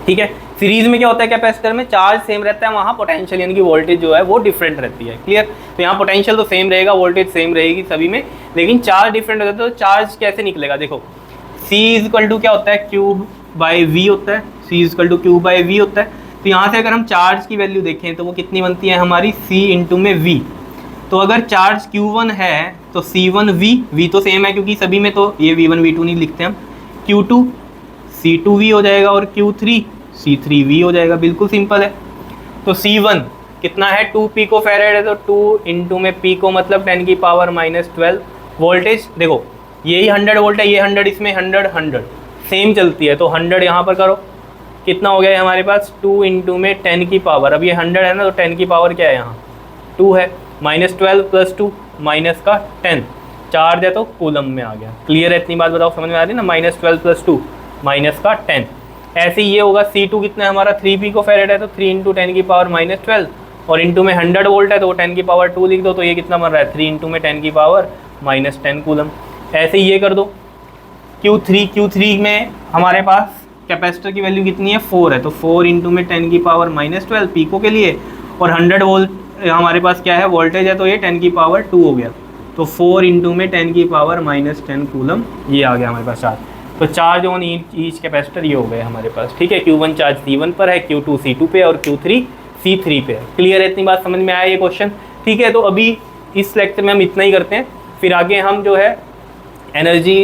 ठीक है। सीरीज में क्या होता है? कैपेसिटर में चार्ज सेम रहता है, वहाँ पोटेंशियल यानी कि वोल्टेज जो है वो डिफरेंट रहती है। क्लियर? तो यहाँ पोटेंशियल तो सेम रहेगा, वोल्टेज सेम रहेगी सभी में, लेकिन चार्ज डिफरेंट होता है। तो चार्ज कैसे निकलेगा? देखो C इज इक्वल टू क्या होता है? Q/V होता है। C is equal to Q/V होता है। तो यहाँ से अगर हम चार्ज की वैल्यू देखें तो वो कितनी बनती है हमारी? C इंटू में V। तो अगर चार्ज Q1 है तो C1V, V तो सेम है क्योंकि सभी में तो ये V1 V2 नहीं लिखते हम। Q2 C2V हो जाएगा और Q3 C3V हो जाएगा। बिल्कुल सिंपल है। तो C1 कितना है? 2 पिको फेरेड है, तो 2 इंटू में पिको मतलब 10 की पावर -12 वोल्टेज। देखो यही 100 वोल्ट है, ये 100, इसमें 100 सेम चलती है। तो 100 यहाँ पर करो, कितना हो गया हमारे पास? 2 इंटू में 10 की पावर, अब ये 100 है ना तो 10 की पावर क्या है यहाँ? 2 है। -12 प्लस 2 माइनस का 10, चार्ज है तो कूलम में आ गया। क्लियर है? इतनी बात बताओ, समझ में आ रही है ना? -12 प्लस 2 माइनस का 10। ऐसे ही ये होगा। C2 कितना है हमारा? 3 पिको फेरेड है, तो 3 इंटू 10 की पावर -12 और इंटू में 100 वोल्ट है तो 10 की पावर 2 लिख दो। तो ये कितना बन रहा है? 3 इंटू में 10 की पावर -10 कूलम। ऐसे ही ये कर दो। Q3 में हमारे पास कैपेसिटर की वैल्यू कितनी है? 4 है, तो 4 इंटू में 10 की पावर -12 पिको के लिए, और 100 वोल्ट हमारे पास क्या है? वोल्टेज है, तो ये 10 की पावर 2 हो गया। तो 4 इंटू में 10 की पावर -10 कूलम, ये आ गया हमारे पास चार्ज। तो चार्ज ऑन ईच कैपेसिटर ये हो गए हमारे पास, ठीक है। Q1 चार्ज C1 पर है, Q2 C2 पे और Q3 C3 पे है। क्लियर है? इतनी बात समझ में आया ये क्वेश्चन, ठीक है। तो अभी इस लेक्चर में हम इतना ही करते हैं, फिर आगे हम जो है energy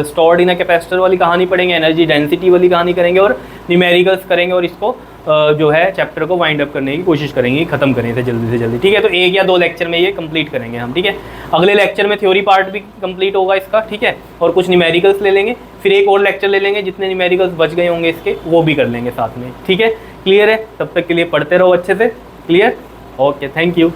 stored in a capacitor वाली कहानी पढ़ेंगे, एनर्जी डेंसिटी वाली कहानी करेंगे और न्यूमेरिकल्स करेंगे, और इसको जो है चैप्टर को वाइंड अप करने की कोशिश करेंगे, ख़त्म करने से जल्दी, ठीक है। तो 1 या 2 लेक्चर में ये कंप्लीट करेंगे हम, ठीक है। अगले लेक्चर में थ्योरी पार्ट भी कंप्लीट होगा इसका, ठीक है, और कुछ न्यूमेरिकल्स ले लेंगे, फिर एक और लेक्चर ले लेंगे, जितने न्यूमेरिकल्स बच गए होंगे इसके वो भी कर लेंगे साथ में, ठीक है। क्लियर है? तब तक के लिए पढ़ते रहो अच्छे से। क्लियर? Okay, thank you.